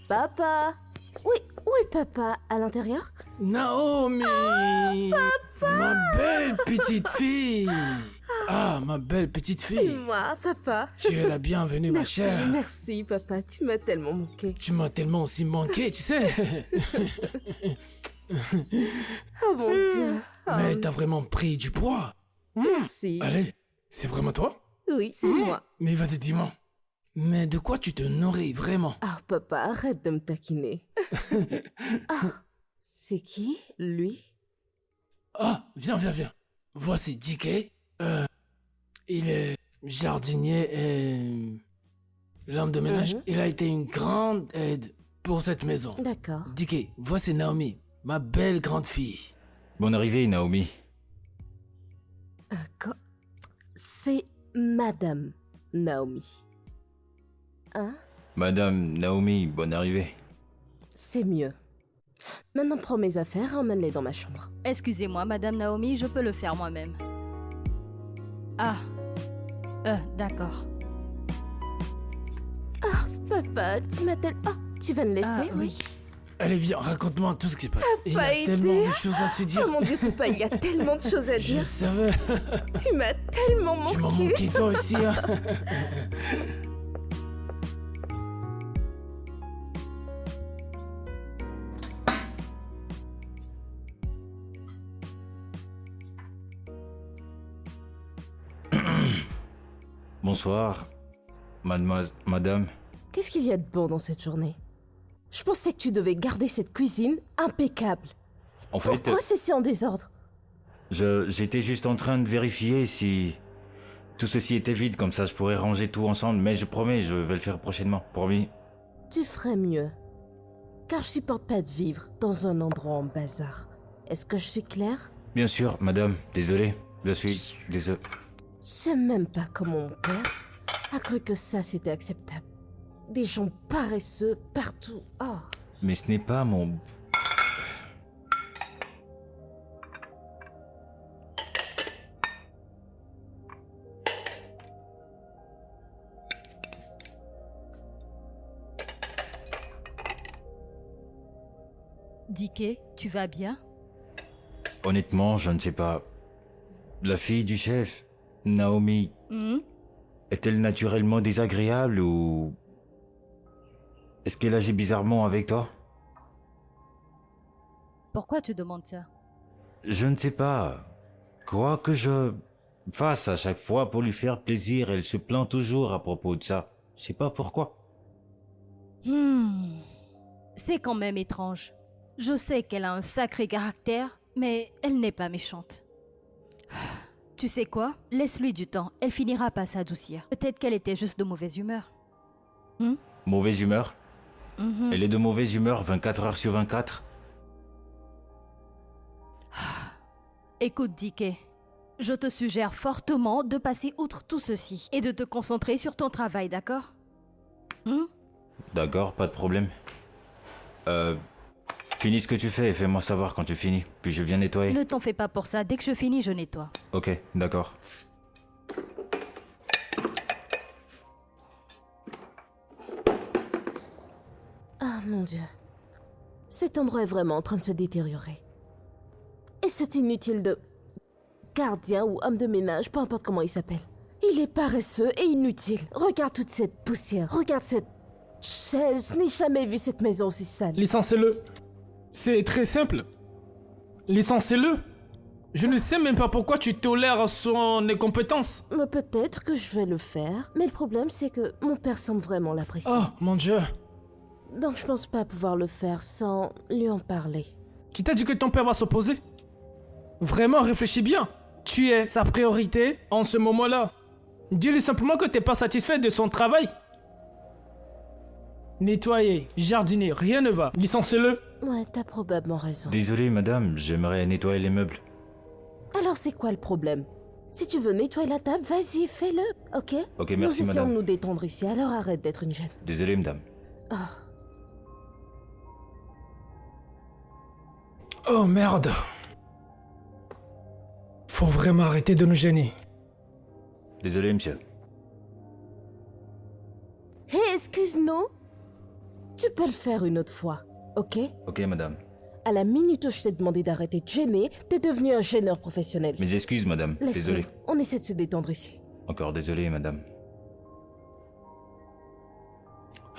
Papa? Oui, où est papa? À l'intérieur? Naomi! Ma belle petite fille! Ah, ma belle petite C'est fille! moi, papa. Tu es la bienvenue, ma Merci, chère. merci, papa. Tu m'as tellement manqué. Tu m'as tellement aussi manqué, tu sais. Oh mon Dieu. Oh, Mais t'as vraiment pris du poids. merci. Allez, c'est vraiment toi? Oui, c'est moi. Mais vas-y, dis-moi. Mais de quoi tu te nourris vraiment? Ah, papa, arrête de me taquiner. Ah, c'est qui, lui? Ah, viens. Voici DK. Il est jardinier et l'homme de ménage. Mhm. Il a été une grande aide pour cette maison. D'accord. DK, voici Naomi, ma belle grande fille. Bonne arrivée, Naomi. C'est Madame Naomi. Hein? Madame Naomi, bonne arrivée. C'est mieux. Maintenant, prends mes affaires, emmène-les dans ma chambre. Excusez-moi, Madame Naomi, je peux le faire moi-même. Ah. D'accord. Papa, tu m'attelles... Ah, tu vas me laisser, Ah, oui. Allez, viens, raconte-moi tout ce qui se passe. Il y pas a aidé, tellement de choses à se dire. Oh mon Dieu, papa, il y a tellement de choses à Je dire. savais. Tu m'as tellement manqué. Tu m'as manqué toi aussi, hein. Bonsoir, madame. Qu'est-ce qu'il y a de bon dans cette journée? Je pensais que tu devais garder cette cuisine impeccable. En fait, Pourquoi c'est en désordre? j'étais juste en train de vérifier si tout ceci était vide, comme ça je pourrais ranger tout ensemble, mais je promets, je vais le faire prochainement, promis. Tu ferais mieux. Car je supporte pas de vivre dans un endroit en bazar. Est-ce que je suis claire? Bien sûr, madame, désolé, je suis désolé. Je sais même pas comment mon père a cru que ça c'était acceptable. Des gens paresseux partout. Oh. Mais ce n'est pas mon... Dike, tu vas bien? Honnêtement, je ne sais pas. La fille du chef, Naomi, Hmm? est-elle naturellement désagréable ou... Est-ce qu'elle agit bizarrement avec toi? Pourquoi tu demandes ça? Je ne sais pas. Quoi que je fasse à chaque fois pour lui faire plaisir, elle se plaint toujours à propos de ça. Je sais pas pourquoi. C'est quand même étrange. Je sais qu'elle a un sacré caractère, mais elle n'est pas méchante. Tu sais quoi? Laisse-lui du temps, elle finira par s'adoucir. Peut-être qu'elle était juste de mauvaise humeur. Mauvaise humeur? Mhm. Elle est de mauvaise humeur 24 heures sur 24? Écoute, Dike, je te suggère fortement de passer outre tout ceci et de te concentrer sur ton travail, d'accord? D'accord, pas de problème. Finis ce que tu fais et fais-moi savoir quand tu finis, puis je viens nettoyer. Ne t'en fais pas pour ça, dès que je finis, je nettoie. Ok, d'accord. Ah mon Dieu. Cet endroit est vraiment en train de se détériorer. Et c'est inutile de... gardien ou homme de ménage, peu importe comment il s'appelle. Il est paresseux et inutile. Regarde toute cette poussière. Regarde cette chaise. Je n'ai jamais vu cette maison aussi sale. Licenciez-le. C'est très simple. Licenciez-le. Je ne sais même pas pourquoi tu tolères son incompétence. Mais peut-être que je vais le faire. Mais le problème, c'est que mon père semble vraiment l'apprécier. Oh, mon Dieu. Donc je pense pas pouvoir le faire sans lui en parler. Qui t'a dit que ton père va s'opposer? Vraiment, réfléchis bien. Tu es sa priorité en ce moment-là. Dis-lui simplement que t'es pas satisfait de son travail. Nettoyer, jardiner, rien ne va. Licenciez-le. Ouais, t'as probablement raison. Désolé, madame, j'aimerais nettoyer les meubles. Alors c'est quoi le problème? Si tu veux nettoyer la table, vas-y, fais-le, ok? Ok, merci, Nous essayons madame. de nous détendre ici, alors arrête d'être une jeune. Désolé, madame. Oh merde. Faut vraiment arrêter de nous gêner. Désolé, monsieur. Hé, excuse-nous. Tu peux le faire une autre fois, ok? Ok, madame. À la minute où je t'ai demandé d'arrêter de gêner, t'es devenu un gêneur professionnel. Mes excuses, madame. Laisse-le. Désolé. On essaie de se détendre ici. Encore désolé, madame.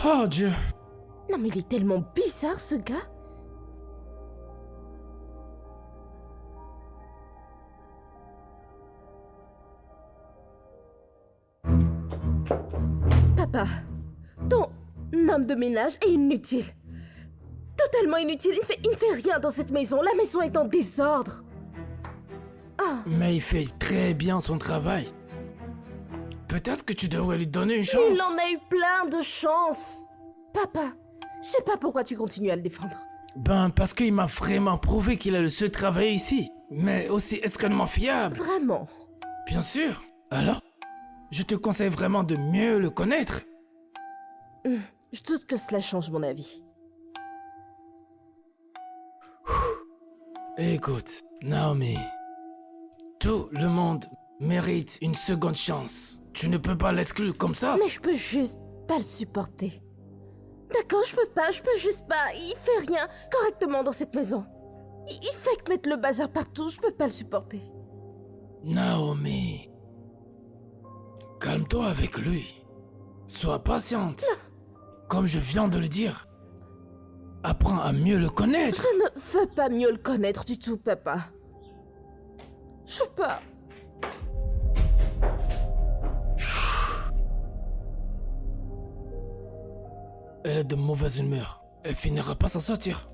Oh Dieu. Non mais il est tellement bizarre ce gars. Papa, ton homme de ménage est inutile. Totalement inutile. Il ne fait rien dans cette maison. La maison est en désordre. Ah, Mais il fait très bien son travail. Peut-être que tu devrais lui donner une chance. il en a eu plein de chances. Papa, je sais pas pourquoi tu continues à le défendre. Ben, parce qu'il m'a vraiment prouvé qu'il a le seul travail ici. Mais aussi extrêmement fiable. Vraiment. Bien sûr. Alors, je te conseille vraiment de mieux le connaître. Je doute que cela change mon avis. Écoute, Naomi. Tout le monde mérite une seconde chance. Tu ne peux pas l'exclure comme ça. Mais je peux juste pas le supporter. D'accord, je peux juste pas. Il fait rien correctement dans cette maison. Il fait que mettre le bazar partout, je peux pas le supporter. Naomi. Calme-toi avec lui. Sois patiente. Comme je viens de le dire. Apprends à mieux le connaître. Je ne veux pas mieux le connaître du tout, papa. Je veux pas. Elle est de mauvaise humeur. Elle finira pas s'en sortir.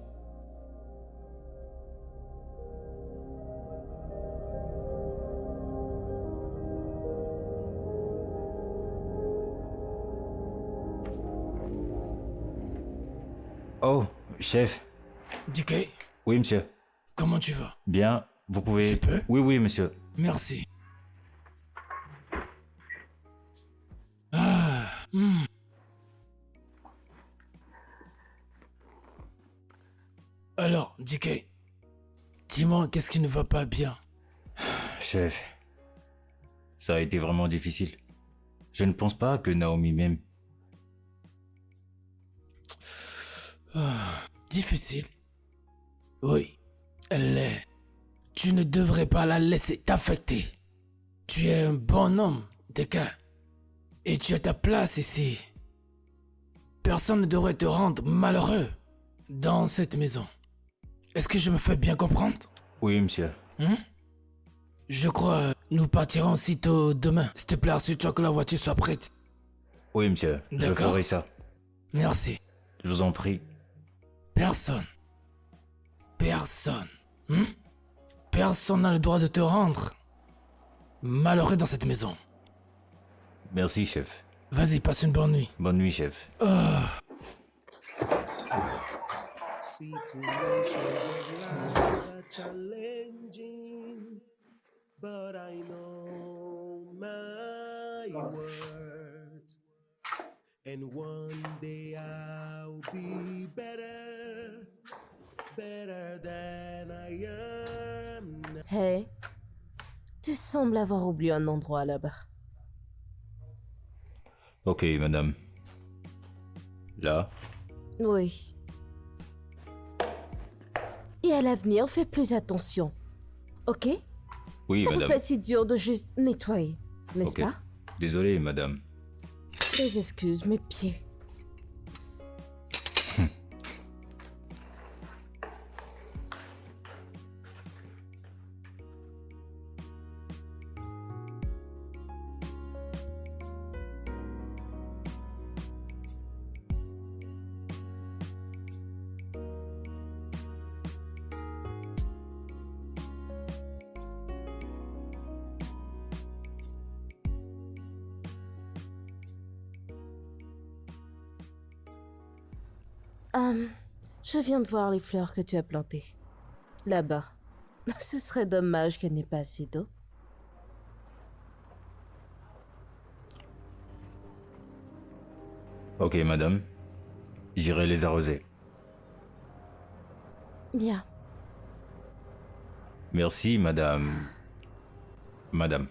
Oh, chef. DK, Oui, monsieur. comment tu vas? Bien, vous pouvez... Je peux? Oui, oui, monsieur. Merci. Alors, DK, dis-moi qu'est-ce qui ne va pas bien? Chef, ça a été vraiment difficile. Je ne pense pas que Naomi m'aime. Difficile? Oui, elle l'est. Tu ne devrais pas la laisser t'affecter. Tu es un bon homme, DK. Et tu as ta place ici. Personne ne devrait te rendre malheureux dans cette maison. Est-ce que je me fais bien comprendre? Oui, monsieur. Je crois nous partirons aussitôt demain. S'il te plaît, assure-toi que la voiture soit prête. Oui, monsieur. Je D'accord. ferai ça. Merci. Je vous en prie. Personne. Personne n'a le droit de te rendre malheureux dans cette maison. Merci, chef. Vas-y, passe une bonne nuit. Bonne nuit, chef. Situations of life are challenging, but I know my worth. And one day I'll be better, better than I am now. Hey, tu sembles avoir oublié un endroit là-bas. Ok, madame. Là? Oui. Et à l'avenir, fais plus attention. Ok? Oui, Ça peut madame. pas être si dur de juste nettoyer, n'est-ce Ok. pas? Désolé, madame. Des excuses, mes pieds. Je viens de voir les fleurs que tu as plantées. Là-bas. Ce serait dommage qu'elle n'ait pas assez d'eau. Ok, madame. J'irai les arroser. Bien. Merci, madame. Madame.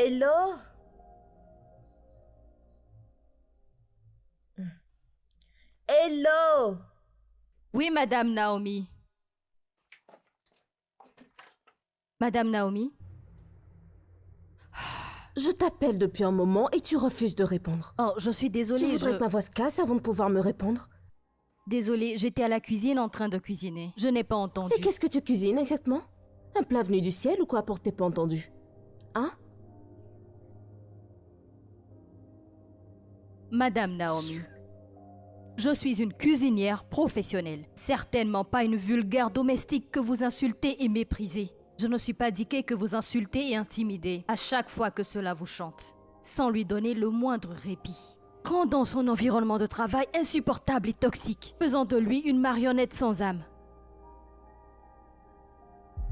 Hello? Hello? Oui, Madame Naomi. Madame Naomi? Je t'appelle depuis un moment et tu refuses de répondre. Oh, je suis désolée. Tu voudrais que ma voix se casse avant de pouvoir me répondre? Désolée, j'étais à la cuisine en train de cuisiner. Je n'ai pas entendu. Et qu'est-ce que tu cuisines exactement? Un plat venu du ciel ou quoi pour tes pas entendu? Hein? Madame Naomi, je suis une cuisinière professionnelle. Certainement pas une vulgaire domestique que vous insultez et méprisez. Je ne suis pas Dickey que vous insultez et intimidez à chaque fois que cela vous chante, sans lui donner le moindre répit. Rendant son environnement de travail insupportable et toxique, faisant de lui une marionnette sans âme.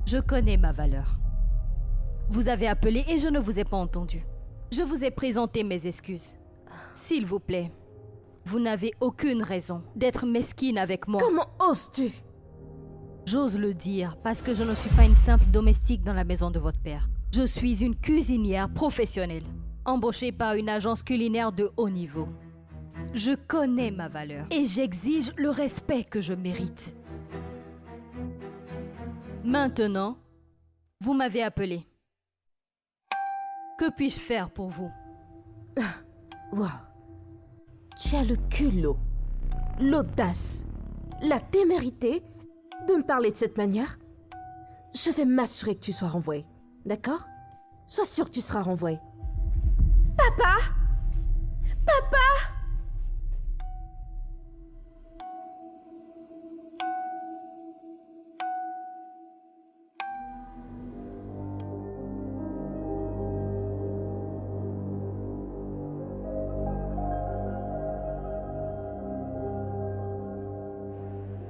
Je connais ma valeur. Vous avez appelé et je ne vous ai pas entendu. Je vous ai présenté mes excuses. S'il vous plaît, vous n'avez aucune raison d'être mesquine avec moi. Comment oses-tu? J'ose le dire parce que je ne suis pas une simple domestique dans la maison de votre père. Je suis une cuisinière professionnelle, embauchée par une agence culinaire de haut niveau. Je connais ma valeur et j'exige le respect que je mérite. Maintenant, vous m'avez appelé. Que puis-je faire pour vous? Wow. Tu as le culot, l'audace, la témérité de me parler de cette manière? Je vais m'assurer que tu sois renvoyé, d'accord? Sois sûr que tu seras renvoyé. Papa! Papa!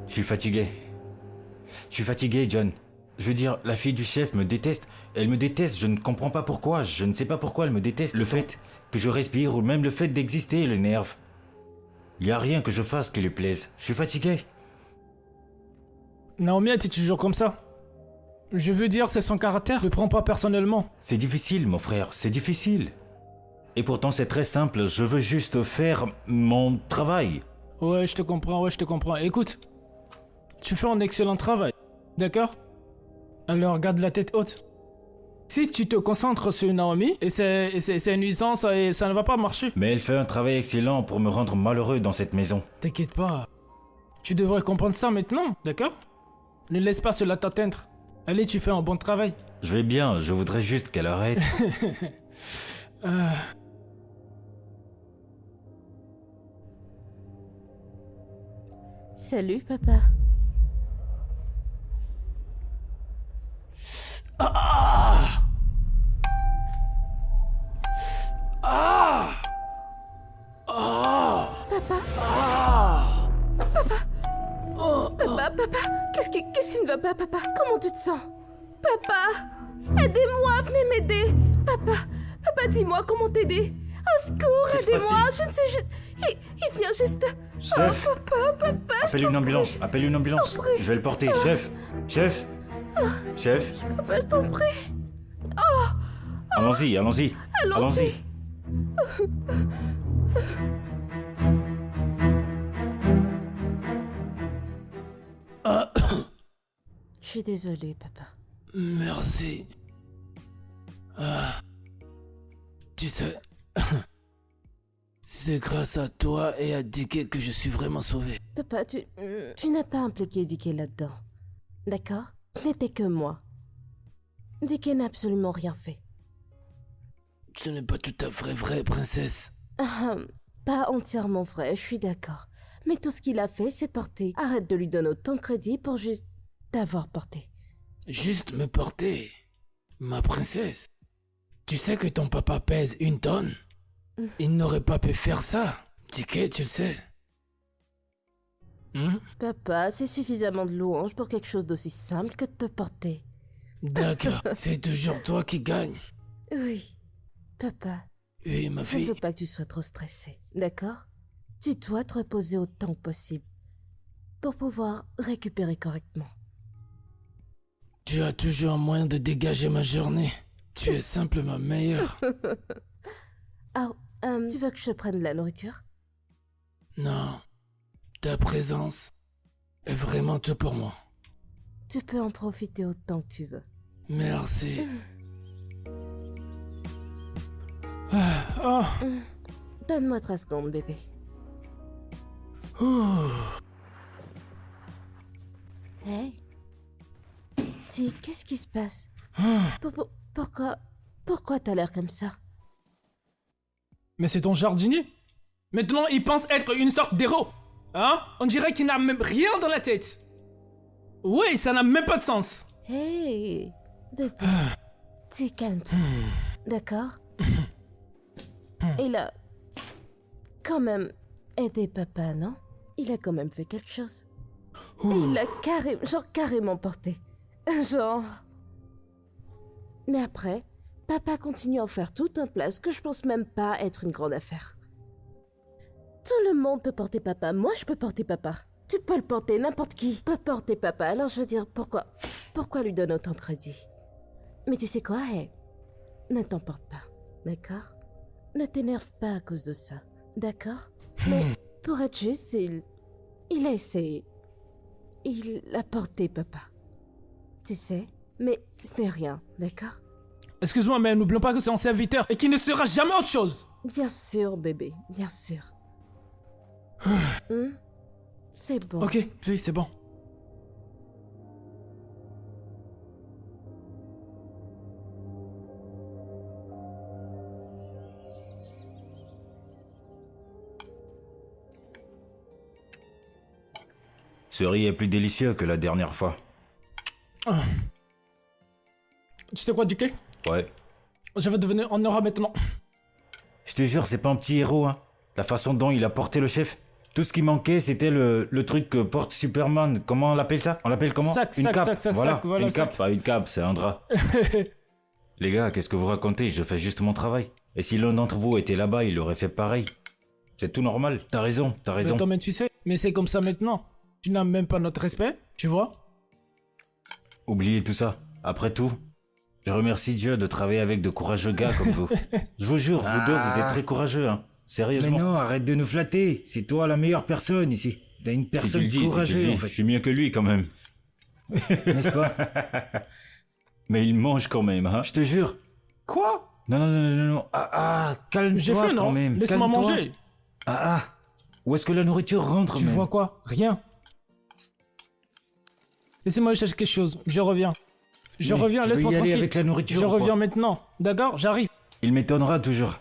Je suis fatigué. Je suis fatigué, John. Je veux dire, la fille du chef me déteste. Elle me déteste, je ne comprends pas pourquoi. Je ne sais pas pourquoi elle me déteste. Le fait que je respire ou même le fait d'exister l'énerve. Il n'y a rien que je fasse qui lui plaise. Je suis fatigué. Naomi était toujours comme ça. Je veux dire, c'est son caractère, je le prends pas personnellement. C'est difficile, mon frère, c'est difficile. Et pourtant, c'est très simple. Je veux juste faire mon travail. Ouais, je te comprends. Écoute, tu fais un excellent travail, d'accord? Alors garde la tête haute. Si tu te concentres sur Naomi, et c'est une nuisance et ça ne va pas marcher. Mais elle fait un travail excellent pour me rendre malheureux dans cette maison. T'inquiète pas. Tu devrais comprendre ça maintenant, d'accord? Ne laisse pas cela t'atteindre. Allez, tu fais un bon travail. Je vais bien, je voudrais juste qu'elle arrête. Salut, papa. Papa, qu'est-ce qui ne va pas, papa? Comment tu te sens? Papa, aidez-moi, venez m'aider. Papa, dis-moi comment t'aider. Au secours, Qu'est-ce qui se aidez-moi, passe-t-il? je ne sais juste... Il vient juste... Chef, Papa, appelle une ambulance, appelle une ambulance. t'en prie. Je vais le porter, chef. Chef, papa, je t'en prie. allons-y. Allons-y. Je suis désolée, papa. Merci. Tu sais, c'est grâce à toi et à Dickey que je suis vraiment sauvé. Papa, tu n'as pas impliqué Dickey là-dedans. D'accord? Ce n'était que moi. Dickey n'a absolument rien fait. Ce n'est pas tout à fait vrai, princesse. Pas entièrement vrai, je suis d'accord. Mais tout ce qu'il a fait, c'est de porter. Arrête de lui donner autant de crédit pour juste t'avoir porté. Juste me porter, ma princesse. Tu sais que ton papa pèse 1 tonne? Il n'aurait pas pu faire ça. Dickey, tu le sais. Papa, c'est suffisamment de louange pour quelque chose d'aussi simple que de te porter. D'accord, c'est toujours toi qui gagne. Oui, papa, Oui, ma je ne fille. veux pas que tu sois trop stressé, d'accord? Tu dois te reposer autant que possible pour pouvoir récupérer correctement. Tu as toujours un moyen de dégager ma journée. Tu es simplement meilleur. Ah, tu veux que je prenne de la nourriture? Non, ta présence est vraiment tout pour moi. Tu peux en profiter autant que tu veux. Merci. Oh. Donne-moi 3 secondes, bébé. Hey. Ti, qu'est-ce qui se passe? Pourquoi t'as l'air comme ça? Mais c'est ton jardinier. Maintenant, il pense être une sorte d'héros. Hein? On dirait qu'il n'a même rien dans la tête. Oui, ça n'a même pas de sens. Hey, bébé. Ti, calme-toi. D'accord? Il a quand même aidé papa, non? Il a quand même fait quelque chose. Et il l'a carrément porté. Genre... Mais après, papa continue à en faire tout un plat, ce que je pense même pas être une grande affaire. Tout le monde peut porter papa, moi je peux porter papa. Tu peux le porter, n'importe qui peut porter papa, alors je veux dire, pourquoi lui donner autant de crédit? Mais tu sais quoi, hey, ne t'emporte pas, d'accord? Ne t'énerve pas à cause de ça, d'accord? Mais pour être juste, il a essayé. Il a porté papa. Tu sais, mais ce n'est rien, d'accord? Excuse-moi, mais n'oublions pas que c'est un serviteur et qu'il ne sera jamais autre chose. Bien sûr, bébé, bien sûr. C'est bon. Ok, oui, c'est bon. Ce riz est plus délicieux que la dernière fois. Tu sais quoi, Dicky? Ouais. Je vais devenir en Europe maintenant. Je te jure, c'est pas un petit héros, hein. La façon dont il a porté le chef. Tout ce qui manquait, c'était le truc que porte Superman. Comment on l'appelle ça? On l'appelle comment? Une cape. Voilà, une cape. Pas une cape, c'est un drap. Les gars, qu'est-ce que vous racontez? Je fais juste mon travail. Et si l'un d'entre vous était là-bas, il aurait fait pareil. C'est tout normal. T'as raison. Mais toi-même, tu sais. Mais c'est comme ça maintenant. Tu n'as même pas notre respect, tu vois? Oubliez tout ça. Après tout, je remercie Dieu de travailler avec de courageux gars comme vous. Je vous jure, vous deux, vous êtes très courageux, hein. Sérieusement. Mais non, arrête de nous flatter. C'est toi la meilleure personne ici. T'as une personne courageuse, en fait. Je suis mieux que lui quand même. N'est-ce pas? Mais il mange quand même, hein. Je te jure. Quoi? Non. Calme-toi J'ai faim, non? quand même. Laisse-moi Calme-toi. manger. Où est-ce que la nourriture rentre, Tu même? vois quoi? Rien. Laissez-moi chercher quelque chose. Je reviens. Je Mais reviens, tu veux laisse-moi y aller tranquille. avec la nourriture Je ou quoi? reviens maintenant. D'accord? J'arrive. Il m'étonnera toujours.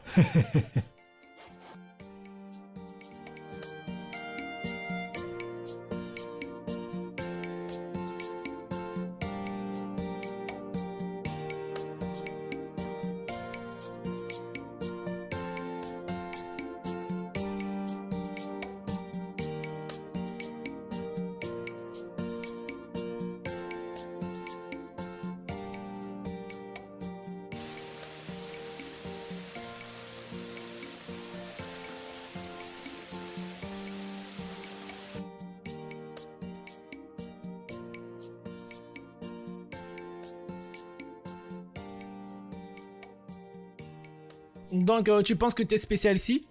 Donc, tu penses que t'es spécial ici?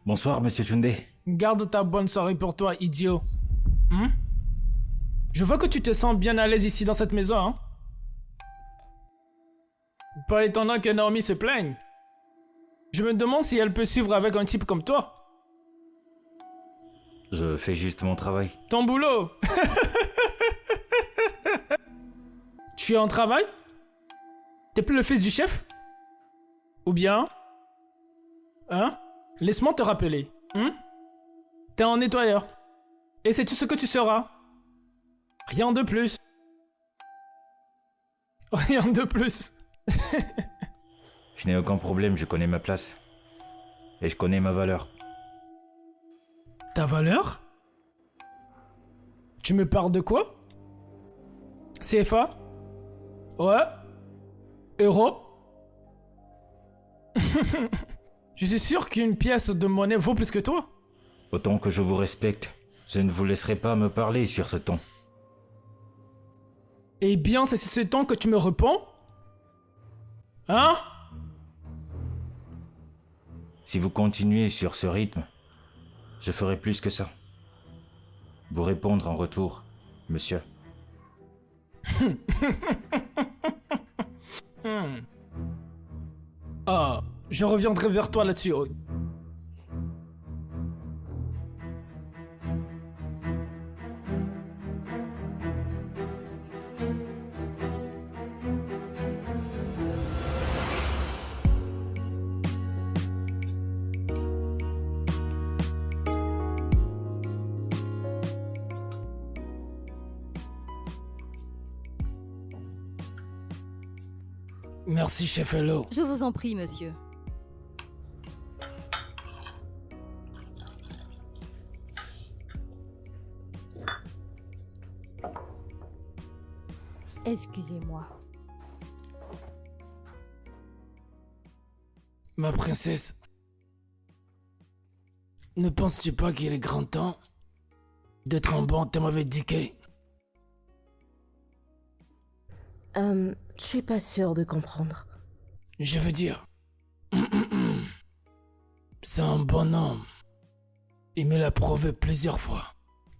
Bonsoir, monsieur Tunde. Garde ta bonne soirée pour toi, idiot. Je vois que tu te sens bien à l'aise ici dans cette maison, hein? Pas étonnant que Naomi se plaigne. Je me demande si elle peut suivre avec un type comme toi. Je fais juste mon travail. Ton boulot. Tu es en travail? T'es plus le fils du chef? Ou bien... Hein? Laisse-moi te rappeler. T'es un nettoyeur. Et c'est tout ce que tu seras. Rien de plus. Rien de plus. Je n'ai aucun problème, je connais ma place. Et je connais ma valeur. Ta valeur? Tu me parles de quoi? CFA? Ouais? Euro? Je suis sûr qu'une pièce de monnaie vaut plus que toi. Autant que je vous respecte, je ne vous laisserai pas me parler sur ce ton. Eh bien, c'est ce temps que tu me réponds? Hein? Si vous continuez sur ce rythme, je ferai plus que ça. Vous répondre en retour, monsieur. Ah, je reviendrai vers toi là-dessus. Merci, chef Hello. Je vous en prie, monsieur. Excusez-moi. Ma princesse, ne penses-tu pas qu'il est grand temps d'être un bon thème avec DK? Je suis pas sûre de comprendre. Je veux dire, c'est un bon homme. Il me l'a prouvé plusieurs fois.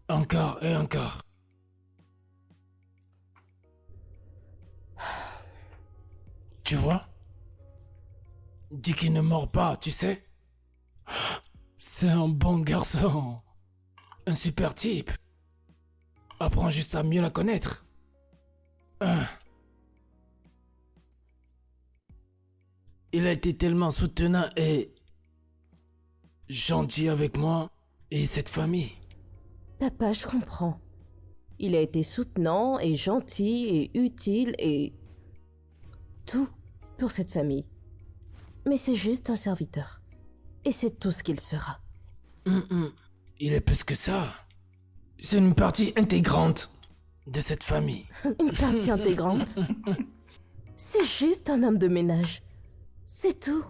Encore et encore. Tu vois? Dis qu'il ne mord pas, tu sais? C'est un bon garçon. Un super type. Apprends juste à mieux la connaître. Il a été tellement soutenant et gentil avec moi et cette famille. Papa, je comprends. Il a été soutenant et gentil et utile et... tout pour cette famille. Mais c'est juste un serviteur. Et c'est tout ce qu'il sera. Il est plus que ça. C'est une partie intégrante de cette famille. Une partie intégrante. C'est juste un homme de ménage. C'est tout.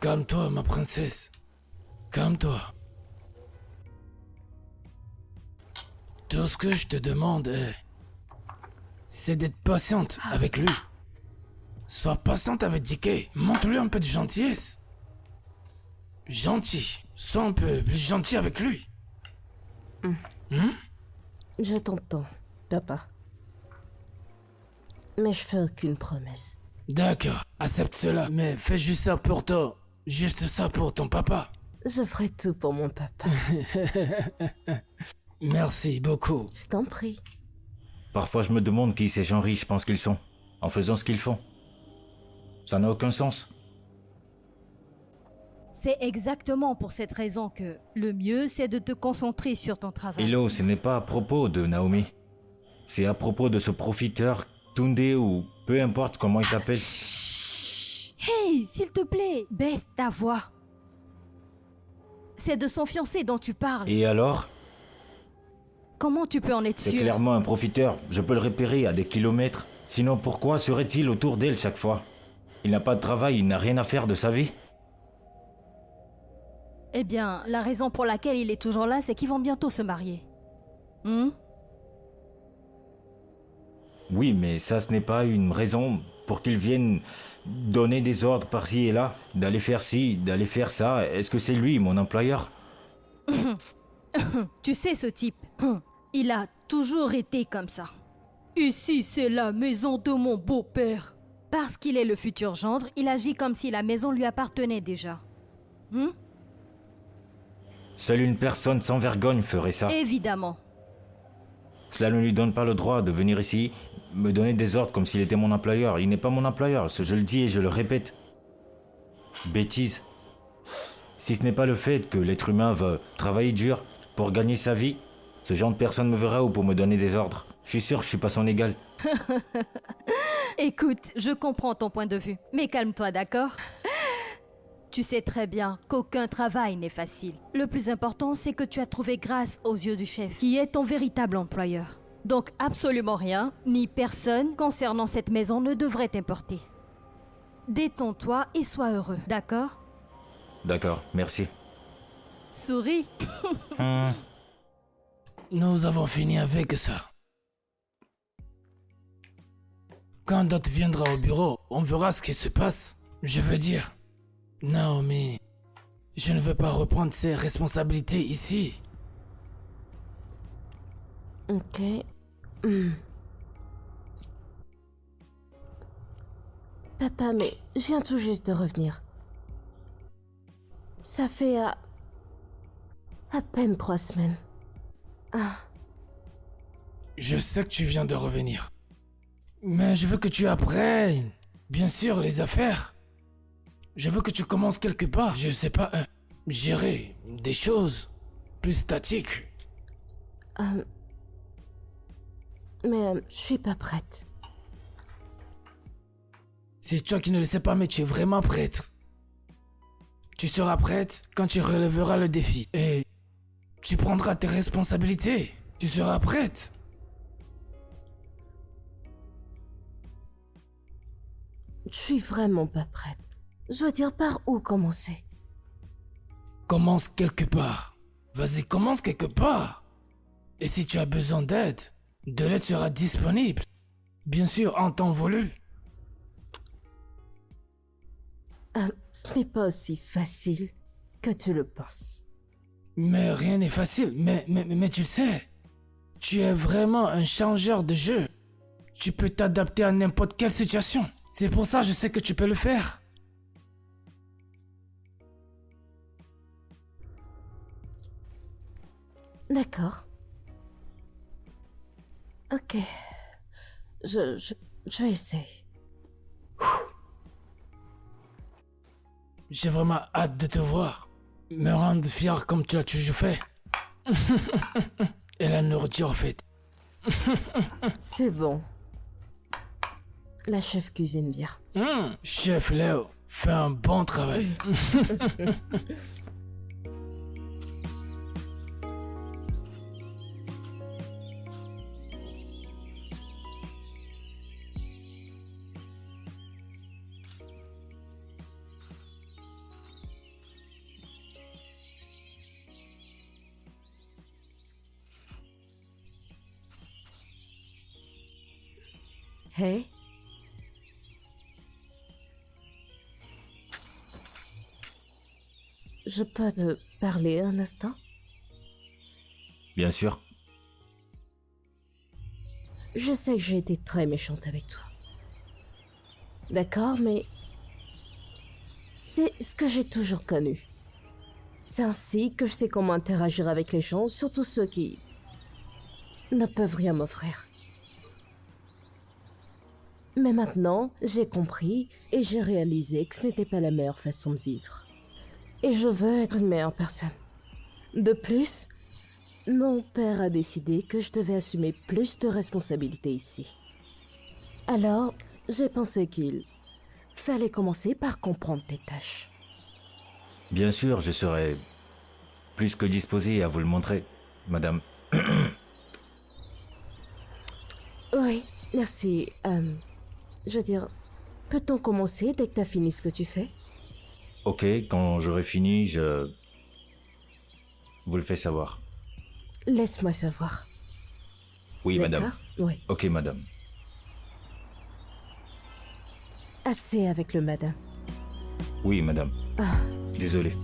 Calme-toi, ma princesse. Calme-toi. Tout ce que je te demande c'est d'être patiente avec lui. Sois patiente avec DK. Montre-lui un peu de gentillesse. Gentil. Sois un peu plus gentil avec lui. Je t'entends, papa. Mais je fais aucune promesse. D'accord, accepte cela. Mais fais juste ça pour toi. Juste ça pour ton papa. Je ferai tout pour mon papa. Merci beaucoup. Je t'en prie. Parfois je me demande qui ces gens riches pensent qu'ils sont, en faisant ce qu'ils font. Ça n'a aucun sens. C'est exactement pour cette raison que le mieux, c'est de te concentrer sur ton travail. Hello, ce n'est pas à propos de Naomi. C'est à propos de ce profiteur, Tunde ou peu importe comment il s'appelle. Hey, s'il te plaît, baisse ta voix. C'est de son fiancé dont tu parles. Et alors? Comment tu peux en être C'est sûr? clairement un profiteur. Je peux le repérer à des kilomètres. Sinon pourquoi serait-il autour d'elle chaque fois? Il n'a pas de travail, il n'a rien à faire de sa vie. Eh bien, la raison pour laquelle il est toujours là, c'est qu'ils vont bientôt se marier. Oui, mais ça ce n'est pas une raison pour qu'il vienne donner des ordres par-ci et là, d'aller faire ci, d'aller faire ça. Est-ce que c'est lui, mon employeur? Tu sais ce type, il a toujours été comme ça. Ici, c'est la maison de mon beau-père. Parce qu'il est le futur gendre, il agit comme si la maison lui appartenait déjà. Seule une personne sans vergogne ferait ça. Évidemment. Cela ne lui donne pas le droit de venir ici, me donner des ordres comme s'il était mon employeur. Il n'est pas mon employeur, je le dis et je le répète. Bêtise. Si ce n'est pas le fait que l'être humain veut travailler dur pour gagner sa vie, ce genre de personne me verra où pour me donner des ordres. Je suis sûr que je suis pas son égal. Écoute, je comprends ton point de vue, mais calme-toi, d'accord? Tu sais très bien qu'aucun travail n'est facile. Le plus important, c'est que tu as trouvé grâce aux yeux du chef, qui est ton véritable employeur. Donc absolument rien, ni personne concernant cette maison ne devrait t'importer. Détends-toi et sois heureux, d'accord? D'accord, merci. Souris. nous avons fini avec ça. Quand Dot viendra au bureau, on verra ce qui se passe. Je veux dire, Naomi, je ne veux pas reprendre ses responsabilités ici. Ok. Papa, mais je viens tout juste de revenir. Ça fait à peine 3 semaines. Je sais que tu viens de revenir. Mais je veux que tu apprennes, bien sûr, les affaires. Je veux que tu commences quelque part, je sais pas, gérer des choses plus statiques. Mais je suis pas prête. C'est toi qui ne le sais pas, mais tu es vraiment prête. Tu seras prête quand tu relèveras le défi. Et tu prendras tes responsabilités. Tu seras prête. Je suis vraiment pas prête. Je veux dire, par où commencer? Commence quelque part. Vas-y, commence quelque part. Et si tu as besoin d'aide, de l'aide sera disponible. Bien sûr, en temps voulu. Ce n'est pas aussi facile que tu le penses. Mais rien n'est facile. Mais tu le sais. Tu es vraiment un changeur de jeu. Tu peux t'adapter à n'importe quelle situation. C'est pour ça que je sais que tu peux le faire. D'accord. Ok. Je vais essayer. J'ai vraiment hâte de te voir. Me rendre fier comme tu l'as toujours fait. Et la nourriture, en fait. C'est bon. La chef cuisine bien. Chef Léo, fais un bon travail. Hey. Je peux te parler un instant? Bien sûr. Je sais que j'ai été très méchante avec toi. D'accord, mais c'est ce que j'ai toujours connu. C'est ainsi que je sais comment interagir avec les gens, surtout ceux qui ne peuvent rien m'offrir. Mais maintenant, j'ai compris et j'ai réalisé que ce n'était pas la meilleure façon de vivre. Et je veux être une meilleure personne. De plus, mon père a décidé que je devais assumer plus de responsabilités ici. Alors, j'ai pensé qu'il fallait commencer par comprendre tes tâches. Bien sûr, je serai plus que disposé à vous le montrer, madame. Oui, merci. Je veux dire, peut-on commencer dès que t'as fini ce que tu fais? Ok, quand j'aurai fini, je vous le fais savoir. Laisse-moi savoir. Oui, madame. D'accord? Oui. Ok, madame. Assez avec le madame. Oui, madame. Désolé.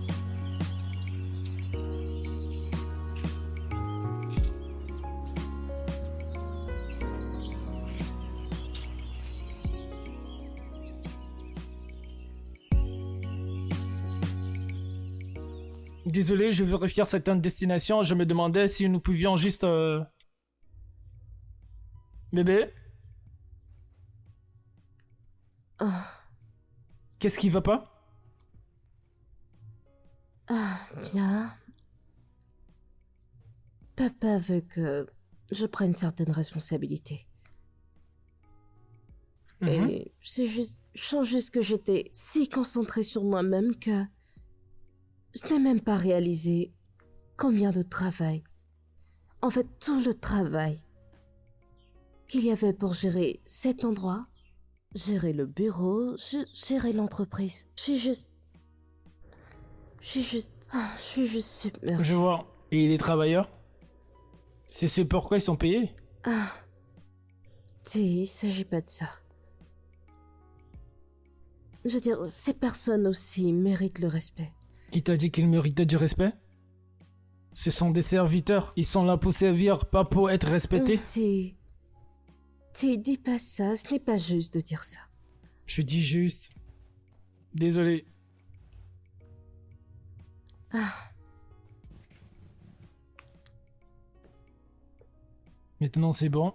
Désolé, je vérifie certaines destinations. Je me demandais si nous pouvions juste... Bébé? Qu'est-ce qui va pas? Bien. Papa veut que je prenne certaines responsabilités. Et je sens juste que j'étais si concentrée sur moi-même que je n'ai même pas réalisé combien de travail, en fait tout le travail qu'il y avait pour gérer cet endroit, gérer le bureau, gérer l'entreprise. Je suis juste submergée. Je vois. Et les travailleurs? C'est ce pourquoi ils sont payés? Il s'agit pas de ça. Je veux dire, ces personnes aussi méritent le respect. Qui t'a dit qu'ils méritaient du respect? Ce sont des serviteurs. Ils sont là pour servir, pas pour être respectés. Dis pas ça, ce n'est pas juste de dire ça. Je dis juste... Désolé. Maintenant c'est bon.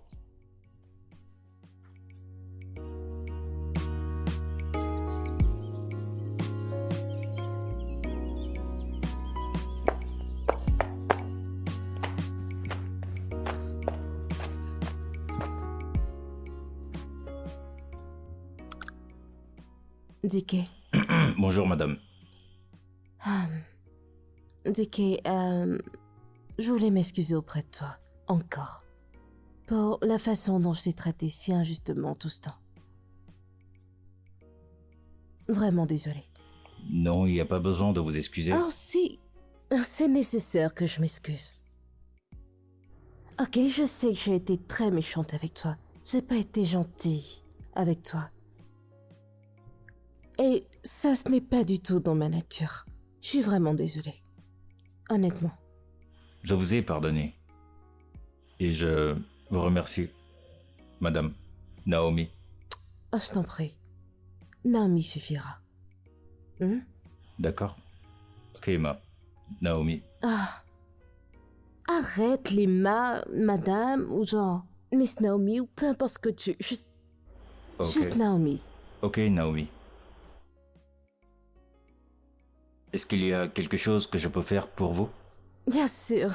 DK. Bonjour, madame. DK, je voulais m'excuser auprès de toi, encore, pour la façon dont je t'ai traité si injustement tout ce temps. Vraiment désolée. Non, il n'y a pas besoin de vous excuser. Oh si, c'est nécessaire que je m'excuse. Ok, je sais que j'ai été très méchante avec toi. J'ai pas été gentille avec toi. Et ça, ce n'est pas du tout dans ma nature. Je suis vraiment désolée. Honnêtement. Je vous ai pardonné. Et je vous remercie, madame Naomi. Oh, je t'en prie. Naomi suffira. D'accord. Ok, Naomi. Arrête les madame, ou genre Miss Naomi, ou peu importe ce que tu... Juste Naomi. Ok, Naomi. Est-ce qu'il y a quelque chose que je peux faire pour vous? Bien sûr.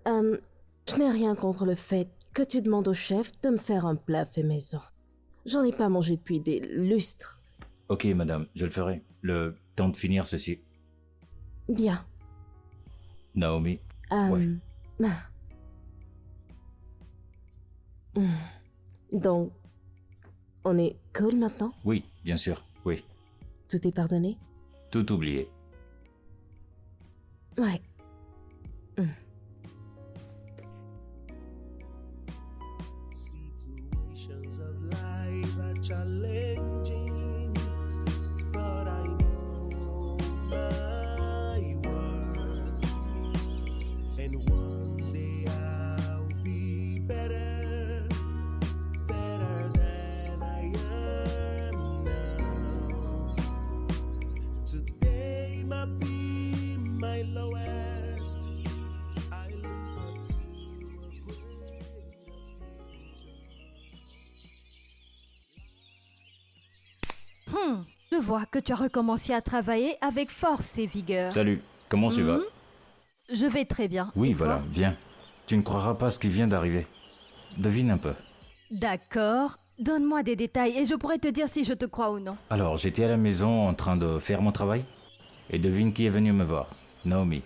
Je n'ai rien contre le fait que tu demandes au chef de me faire un plat fait maison. J'en ai pas mangé depuis des lustres. Ok, madame, je le ferai. Le temps de finir ceci. Bien. Naomi. Ouais. Donc, on est cool maintenant? Oui, bien sûr, oui. Tout est pardonné? Tout oublié. Ouais. Situations of life are challenging, but I know my worth, and one day I'll be better than I am now. Today might be my lowest. I look up to a greater future. Je vois que tu as recommencé à travailler avec force et vigueur. Salut, comment tu vas? Je vais très bien. Oui, Et toi? voilà, viens. Tu ne croiras pas ce qui vient d'arriver. Devine un peu. D'accord. Donne-moi des détails et je pourrai te dire si je te crois ou non. Alors, j'étais à la maison en train de faire mon travail. Et devine qui est venu me voir. Naomi.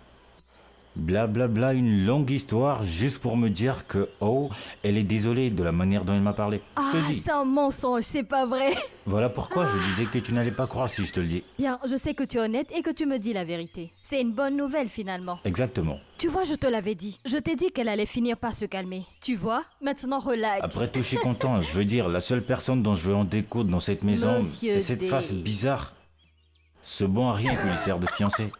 Blablabla, une longue histoire juste pour me dire que, oh, elle est désolée de la manière dont elle m'a parlé. Je te le dis. C'est un mensonge, c'est pas vrai. Voilà pourquoi je disais que tu n'allais pas croire si je te le dis. Bien, je sais que tu es honnête et que tu me dis la vérité. C'est une bonne nouvelle finalement. Exactement. Tu vois, je te l'avais dit. Je t'ai dit qu'elle allait finir par se calmer. Tu vois? Maintenant, relax. Après tout, je suis content. Je veux dire, la seule personne dont je veux en découdre dans cette maison, Monsieur c'est cette D. face bizarre. Ce bon à rien qui lui sert de fiancé.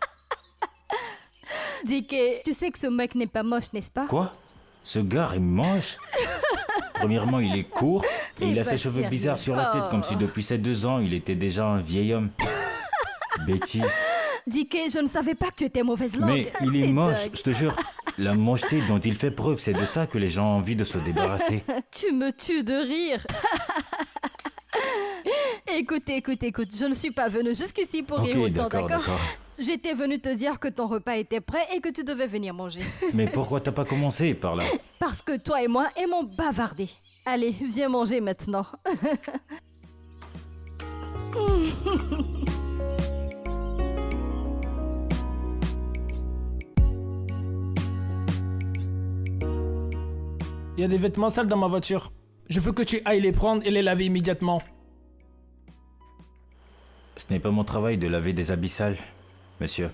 DK, tu sais que ce mec n'est pas moche, n'est-ce pas? Quoi? Ce gars est moche? Premièrement, il est court et T'es il a pas ses cheveux sérieux. bizarres sur la tête, comme si depuis ses 2 ans, il était déjà un vieil homme. Bêtise. DK, je ne savais pas que tu étais mauvaise langue. Mais il est C'est moche, dingue. je te jure. La mocheté dont il fait preuve, c'est de ça que les gens ont envie de se débarrasser. Tu me tues de rire. Écoute, je ne suis pas venue jusqu'ici pour rire Ok, autant, d'accord, d'accord? d'accord. J'étais venue te dire que ton repas était prêt et que tu devais venir manger. Mais pourquoi t'as pas commencé par là? Parce que toi et moi aimons bavarder. Allez, viens manger maintenant. Il y a des vêtements sales dans ma voiture. Je veux que tu ailles les prendre et les laver immédiatement. Ce n'est pas mon travail de laver des habits sales, monsieur.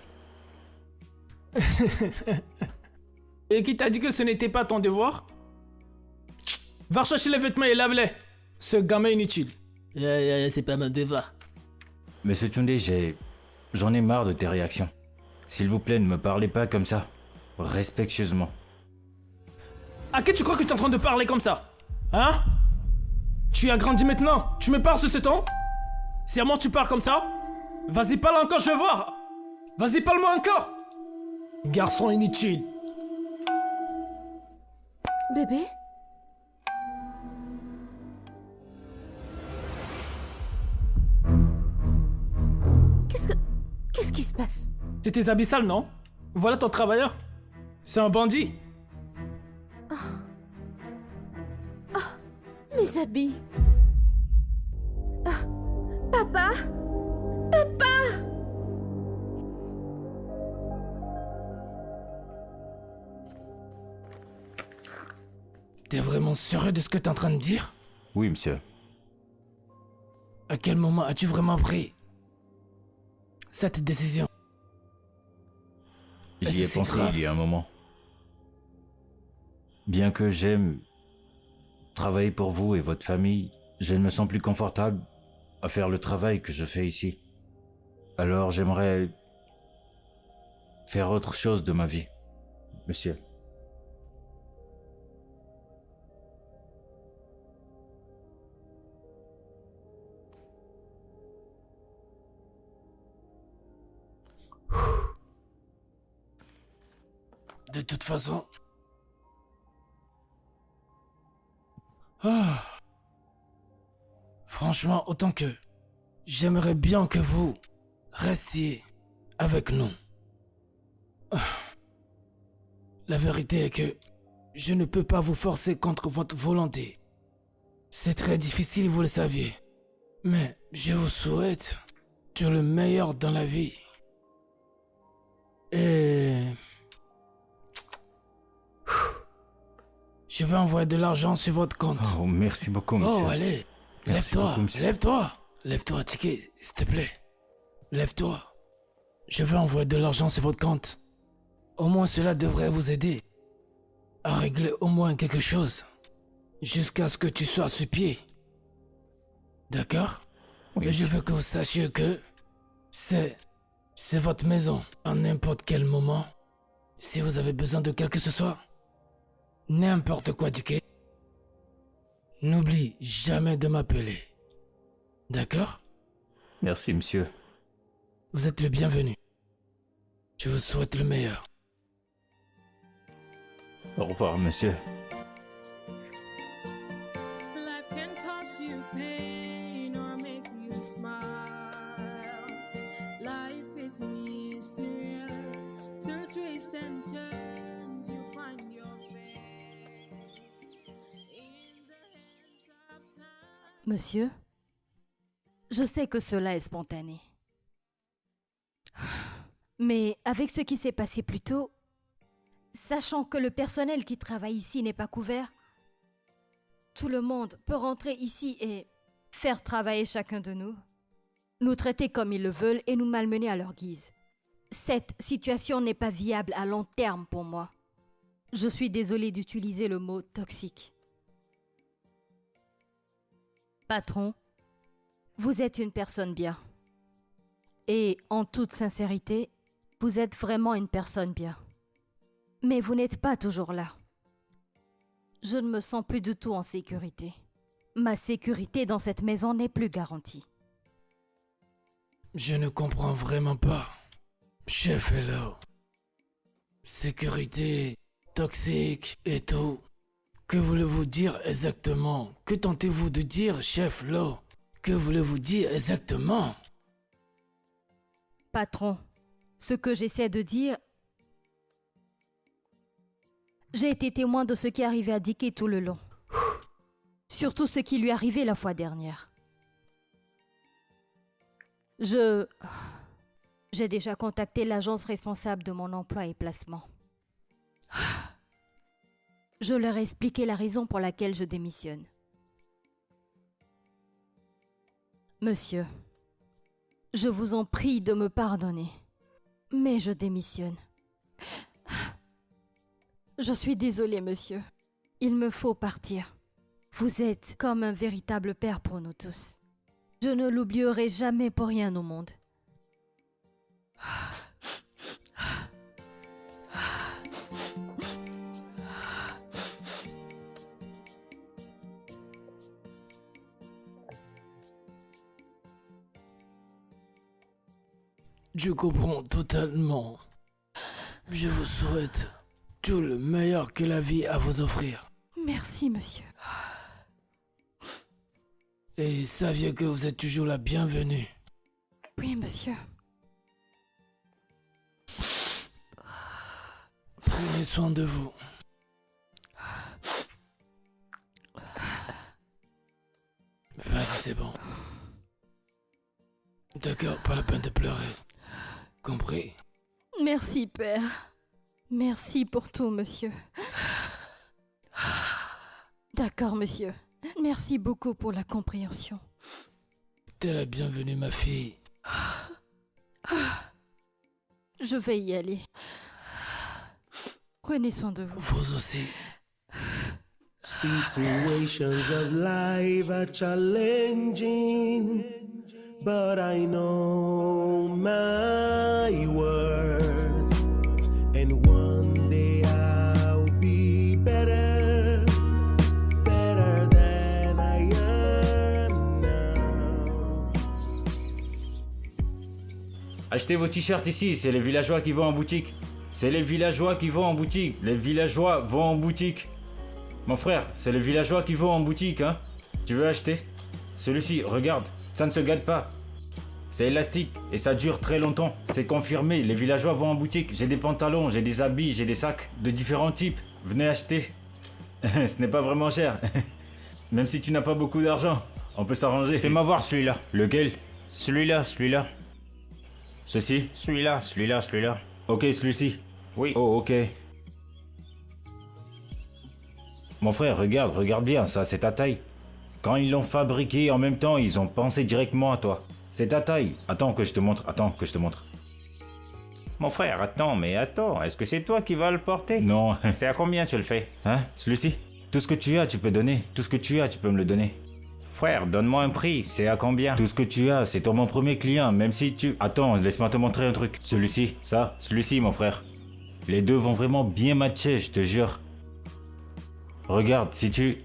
Et qui t'a dit que ce n'était pas ton devoir? Va rechercher les vêtements et lave-les. Ce gamin inutile. C'est pas mon devoir. Monsieur Tunde, j'en ai marre de tes réactions. S'il vous plaît, ne me parlez pas comme ça. Respectueusement. À qui tu crois que tu es en train de parler comme ça? Hein? Tu as grandi maintenant? Tu me parles sur ce ton? C'est à moi que tu parles comme ça? Vas-y, parle encore, je veux voir! Vas-y, parle-moi encore! Garçon inutile. Bébé? Qu'est-ce qui se passe? C'est tes habits sales, non? Voilà ton travailleur. C'est un bandit. Mes habits. Ah, papa? Papa? T'es vraiment sérieux de ce que t'es en train de dire? Oui, monsieur. À quel moment as-tu vraiment pris cette décision? J'y ai c'est pensé grave. il y a un moment. Bien que j'aime travailler pour vous et votre famille, je ne me sens plus confortable à faire le travail que je fais ici. Alors j'aimerais faire autre chose de ma vie, monsieur. De toute façon... Ah. Franchement, autant que... J'aimerais bien que vous restiez avec nous. Ah. La vérité est que je ne peux pas vous forcer contre votre volonté. C'est très difficile, vous le saviez. Mais je vous souhaite tout le meilleur dans la vie. Et... Je vais envoyer de l'argent sur votre compte. Oh, merci beaucoup, monsieur. Oh, allez, Merci lève-toi, beaucoup, monsieur. lève-toi. Lève-toi, Tiki, s'il te plaît. Lève-toi. Je vais envoyer de l'argent sur votre compte. Au moins cela devrait vous aider à régler au moins quelque chose. Jusqu'à ce que tu sois sur pied. D'accord? Oui, Mais je veux que vous sachiez que c'est votre maison. À n'importe quel moment, si vous avez besoin de quelque que ce soit, n'importe quoi, Dicky, n'oublie jamais de m'appeler. D'accord? Merci, monsieur. Vous êtes le bienvenu. Je vous souhaite le meilleur. Au revoir, monsieur. Life can cause you pain or make you smile. Life is mysterious. Through twists and turns, you find your fate. In the hands of time. Monsieur, je sais que cela est spontané. Mais avec ce qui s'est passé plus tôt, sachant que le personnel qui travaille ici n'est pas couvert, tout le monde peut rentrer ici et faire travailler chacun de nous, nous traiter comme ils le veulent et nous malmener à leur guise. Cette situation n'est pas viable à long terme pour moi. Je suis désolée d'utiliser le mot toxique. Patron, vous êtes une personne bien. Et en toute sincérité, vous êtes vraiment une personne bien. Mais vous n'êtes pas toujours là. Je ne me sens plus du tout en sécurité. Ma sécurité dans cette maison n'est plus garantie. Je ne comprends vraiment pas. Chef Hello. Sécurité, toxique et tout. Que voulez-vous dire exactement? Que tentez-vous de dire, chef Lo? Que voulez-vous dire exactement? Patron, ce que j'essaie de dire... J'ai été témoin de ce qui arrivait à Dicky tout le long. Surtout ce qui lui arrivait la fois dernière. J'ai déjà contacté l'agence responsable de mon emploi et placement. Je leur ai expliqué la raison pour laquelle je démissionne. Monsieur, je vous en prie de me pardonner, mais je démissionne. Je suis désolée, monsieur. Il me faut partir. Vous êtes comme un véritable père pour nous tous. Je ne l'oublierai jamais pour rien au monde. Je comprends totalement. Je vous souhaite tout le meilleur que la vie a à vous offrir. Merci, monsieur. Et saviez que vous êtes toujours la bienvenue. Oui, monsieur. Prenez soin de vous. Vas-y, c'est bon. D'accord, pas la peine de pleurer. Compris? Merci, père. Merci pour tout, monsieur. D'accord, monsieur. Merci beaucoup pour la compréhension. T'es la bienvenue, ma fille. Je vais y aller. Prenez soin de vous. Vous aussi. Situations of life are challenging, but I know my worth, and one day I'll be better, better than I am now. Achetez vos t-shirts ici, c'est les villageois qui vont en boutique. C'est les villageois qui vont en boutique. Les villageois vont en boutique. Mon frère, c'est les villageois qui vont en boutique, hein. Tu veux acheter? Celui-ci, regarde, ça ne se gâte pas. C'est élastique et ça dure très longtemps. C'est confirmé, les villageois vont en boutique. J'ai des pantalons, j'ai des habits, j'ai des sacs de différents types. Venez acheter. Ce n'est pas vraiment cher. Même si tu n'as pas beaucoup d'argent, on peut s'arranger. Fais-moi voir celui-là. Lequel? Celui-là. Ceci? Celui-là. Ok, celui-ci. Oui. Oh, ok. Mon frère, regarde bien, ça, c'est ta taille. Quand ils l'ont fabriqué en même temps, ils ont pensé directement à toi. C'est ta taille. Attends que je te montre. Mon frère, attends, est-ce que c'est toi qui vas le porter? Non. C'est à combien tu le fais? Hein? Celui-ci? Tout ce que tu as, tu peux donner. Tout ce que tu as, tu peux me le donner. Frère, donne-moi un prix, c'est à combien? Tout ce que tu as, c'est ton mon premier client, même si tu... Attends, laisse-moi te montrer un truc. Celui-ci, ça, celui-ci, mon frère. Les deux vont vraiment bien matcher, je te jure. Regarde, si tu...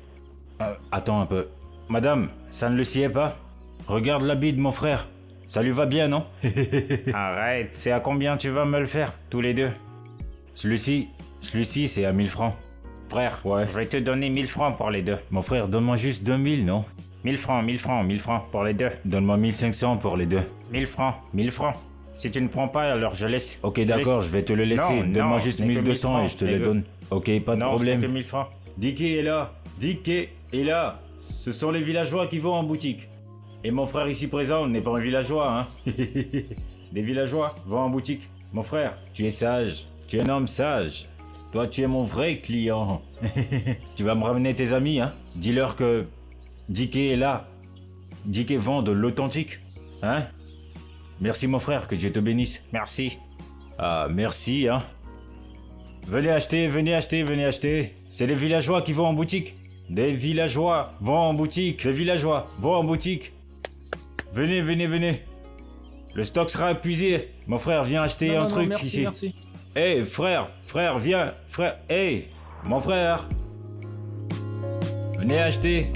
attends un peu. Madame, ça ne le sied pas? Regarde l'habit de mon frère. Ça lui va bien, non? Arrête, c'est à combien tu vas me le faire, tous les deux? Celui-ci, c'est à 1000 francs. Frère, Ouais. je vais te donner 1000 francs pour les deux. Mon frère, donne-moi juste 2000, non? 1000 francs pour les deux. Donne-moi 1500 pour les deux. 1000 francs. Si tu ne prends pas, alors je laisse. Ok, d'accord, je vais te le laisser. Non, Donne-moi non, juste ce n'est que 1200 1000 et je te francs, les les donne. Ok, pas de Non, problème. c'est que 1000 francs. Dicky est là. Dicky est là. Ce sont les villageois qui vont en boutique. Et mon frère ici présent n'est pas un villageois, hein. Des villageois vont en boutique. Mon frère, tu es sage. Tu es un homme sage. Toi, tu es mon vrai client. Tu vas me ramener tes amis, hein. Dis-leur que Dicky est là. Dicky vend de l'authentique. Hein? Merci mon frère, que Dieu te bénisse. Merci. Ah, merci, hein. Venez acheter. C'est les villageois qui vont en boutique. Des villageois vont en boutique. Les villageois vont en boutique. Venez. Le stock sera épuisé. Mon frère, viens acheter un truc merci, ici. merci. Hey, frère, viens. Hey, mon frère. Venez acheter.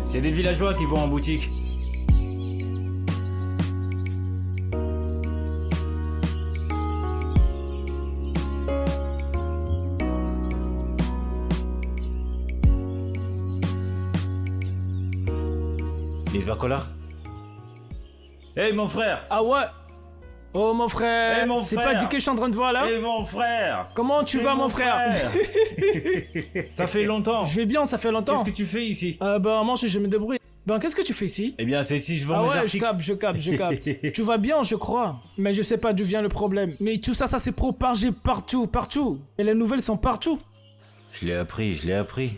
C'est des villageois qui vont en boutique. Lisbacola. Hey mon frère. Ah ouais? Oh mon frère, Eh, mon c'est frère. pas dit que je suis en train de voir là? Hey mon frère. Comment tu Hey, vas mon frère? Ça fait longtemps. Je vais bien, ça fait longtemps. Qu'est-ce que tu fais ici? Moi je me débrouille. Qu'est-ce que tu fais ici? Eh bien c'est ici je vends Ah mes ouais, articles. je capte. Tu vas bien, je crois. Mais je sais pas d'où vient le problème. Mais tout ça s'est propagé partout. Et les nouvelles sont partout. Je l'ai appris.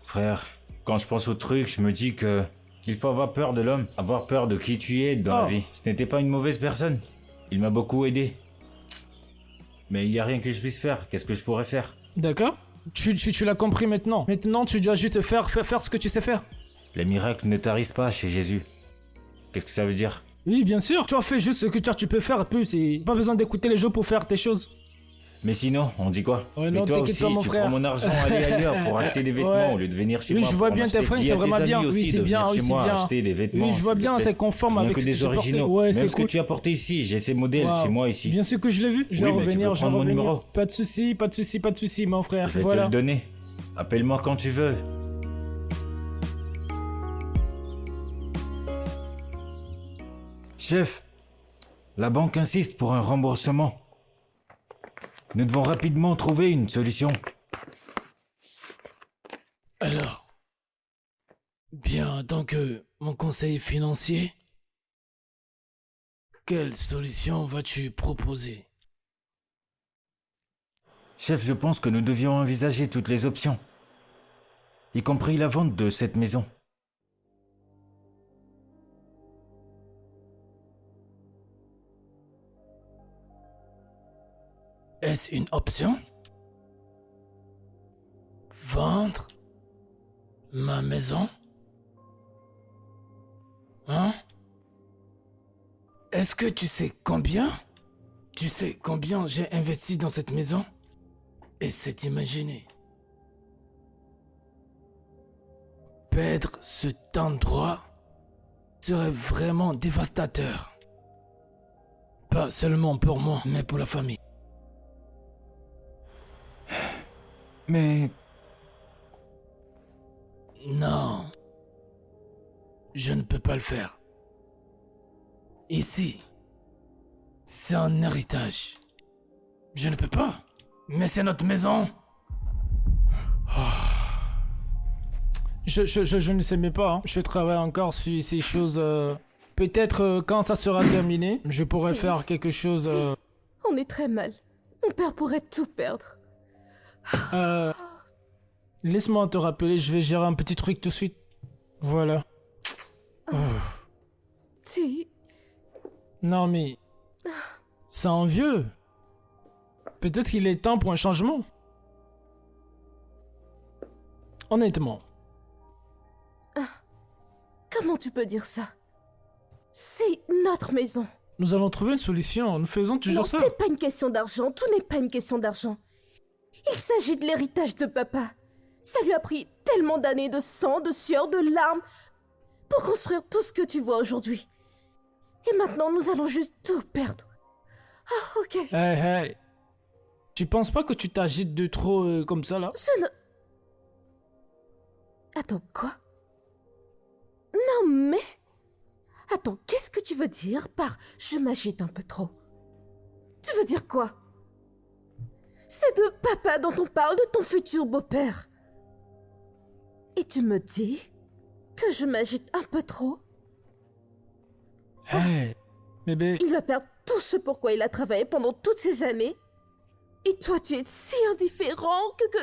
Frère, quand je pense au truc, je me dis que il faut avoir peur de l'homme, avoir peur de qui tu es dans la Oh. vie. Ce n'était pas une mauvaise personne. Il m'a beaucoup aidé. Mais il n'y a rien que je puisse faire. Qu'est-ce que je pourrais faire? D'accord? Tu l'as compris maintenant. Maintenant, tu dois juste faire ce que tu sais faire. Les miracles ne tarissent pas chez Jésus. Qu'est-ce que ça veut dire? Oui, bien sûr. Tu as fait juste ce que tu peux faire, et puis c'est pas besoin d'écouter les jeux pour faire tes choses. Mais sinon, on dit quoi? Ouais, mais non, toi t'inquiète aussi, pas, mon tu frère. prends mon argent, aller ailleurs pour acheter des vêtements Ouais. au lieu de venir chez Oui, moi. je vois pour bien en tes acheter. frères, Dis c'est à tes vraiment amis bien. aussi Oui, c'est de bien, venir oui, chez c'est moi bien. acheter des vêtements. Oui, je vois s'il te bien, plaît. c'est conforme Rien avec que ce que des j'ai porté. originaux. Ouais, Même c'est ce que cool. tu as porté ici, j'ai ces modèles Waouh. chez moi ici. Bien sûr que je l'ai vu. Je vais Oui, mais tu revenir, peux je vais prendre mon revenir. numéro. Pas de soucis, pas de soucis, pas de soucis, mon frère. Je vais te Voilà. le donner. Appelle-moi quand tu veux. Chef, la banque insiste pour un remboursement. Nous devons rapidement trouver une solution. Alors, bien, en tant que mon conseiller financier, quelle solution vas-tu proposer? Chef, je pense que nous devions envisager toutes les options, y compris la vente de cette maison. Est-ce une option? Vendre ma maison? Hein? Est-ce que tu sais combien? Tu sais combien j'ai investi dans cette maison? Essaie d'imaginer. Perdre cet endroit serait vraiment dévastateur. Pas seulement pour moi, mais pour la famille. Mais Non. Je ne peux pas le faire. Ici, c'est un héritage. Je ne peux pas. Mais c'est notre maison. Je ne sais même pas. Hein. Je travaille encore sur ces choses. Peut-être quand ça sera terminé, je pourrais faire quelque chose. On est très mal. Mon père pourrait tout perdre. Laisse-moi te rappeler, je vais gérer un petit truc tout de suite. Voilà. Si. Non mais... C'est envieux. Peut-être qu'il est temps pour un changement. Honnêtement. Comment tu peux dire ça? C'est notre maison. Nous allons trouver une solution, nous faisons toujours Non, ça. ce n'est pas une question d'argent, tout n'est pas une question d'argent. Il s'agit de l'héritage de papa. Ça lui a pris tellement d'années de sang, de sueur, de larmes pour construire tout ce que tu vois aujourd'hui. Et maintenant, nous allons juste tout perdre. Ah, ok. Hey. Tu penses pas que tu t'agites de trop comme ça là? Je ne... Attends, quoi? Non, mais... Attends, qu'est-ce que tu veux dire par « je m'agite un peu trop » Tu veux dire quoi? C'est de papa dont on parle, de ton futur beau-père. Et tu me dis que je m'agite un peu trop? Hey, bébé. Il va perdre tout ce pour quoi il a travaillé pendant toutes ces années. Et toi, tu es si indifférent que...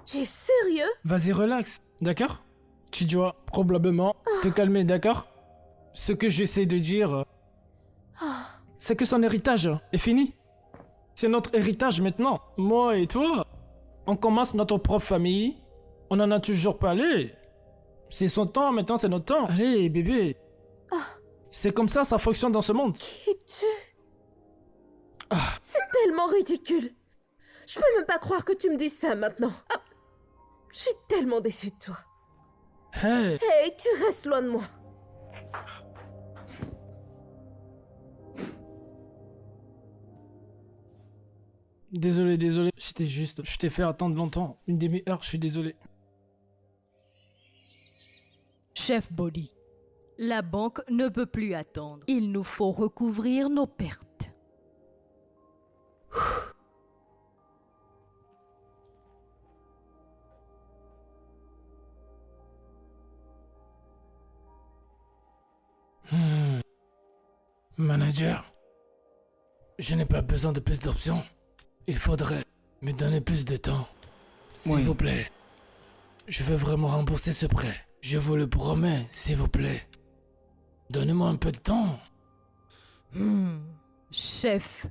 Tu es sérieux? Vas-y, relax, d'accord? Tu dois probablement te calmer, d'accord? Ce que j'essaie de dire, c'est que son héritage est fini. C'est notre héritage maintenant. Moi et toi, on commence notre propre famille. On en a toujours parlé. C'est son temps, maintenant c'est notre temps. Allez, bébé. C'est comme ça fonctionne dans ce monde. Qui tu... C'est tellement ridicule. Je peux même pas croire que tu me dis ça maintenant. Je suis tellement déçue de toi. Hey, Hey, tu restes loin de moi. désolé. Je t'ai fait attendre longtemps. Une demi-heure, je suis désolé. Chef Body, la banque ne peut plus attendre. Il nous faut recouvrir nos pertes. Manager, je n'ai pas besoin de plus d'options. Il faudrait me donner plus de temps. S'il vous plaît. Je veux vraiment rembourser ce prêt. Je vous le promets, s'il vous plaît. Donnez-moi un peu de temps. Chef,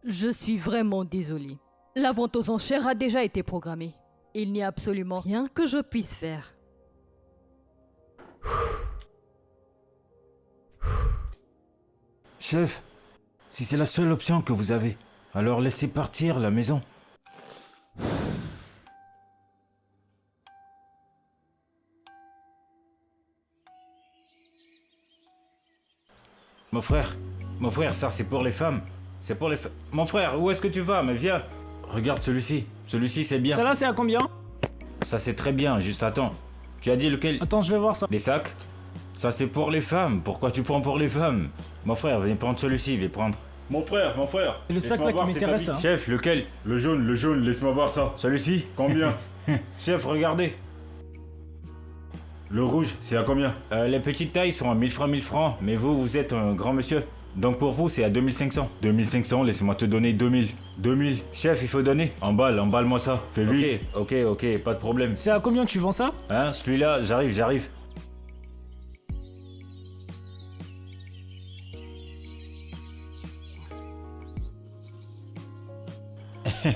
je suis vraiment désolée. La vente aux enchères a déjà été programmée. Il n'y a absolument rien que je puisse faire. Chef, si c'est la seule option que vous avez, alors laissez partir la maison. Mon frère, ça c'est pour les femmes. C'est pour les femmes. Mon frère, où est-ce que tu vas? Mais viens. Regarde celui-ci. Celui-ci c'est bien. Ça là, c'est à combien? Ça c'est très bien, juste attends. Tu as dit lequel? Attends, je vais voir ça. Des sacs? Ça c'est pour les femmes. Pourquoi tu prends pour les femmes? Mon frère, viens prendre celui-ci, viens prendre. Mon frère, Et le sac là qui m'intéresse, hein. Chef, lequel? le jaune, laisse-moi voir ça. Celui-ci? Combien? Chef, regardez. Le rouge, c'est à combien? Les petites tailles sont à 1000 francs, 1000 francs. Mais vous êtes un grand monsieur. Donc pour vous, c'est à 2500. 2500, laissez-moi te donner 2000. 2000. Chef, il faut donner. Emballe-moi ça. Fais vite. Ok, pas de problème. C'est à combien tu vends ça? Hein, celui-là, j'arrive.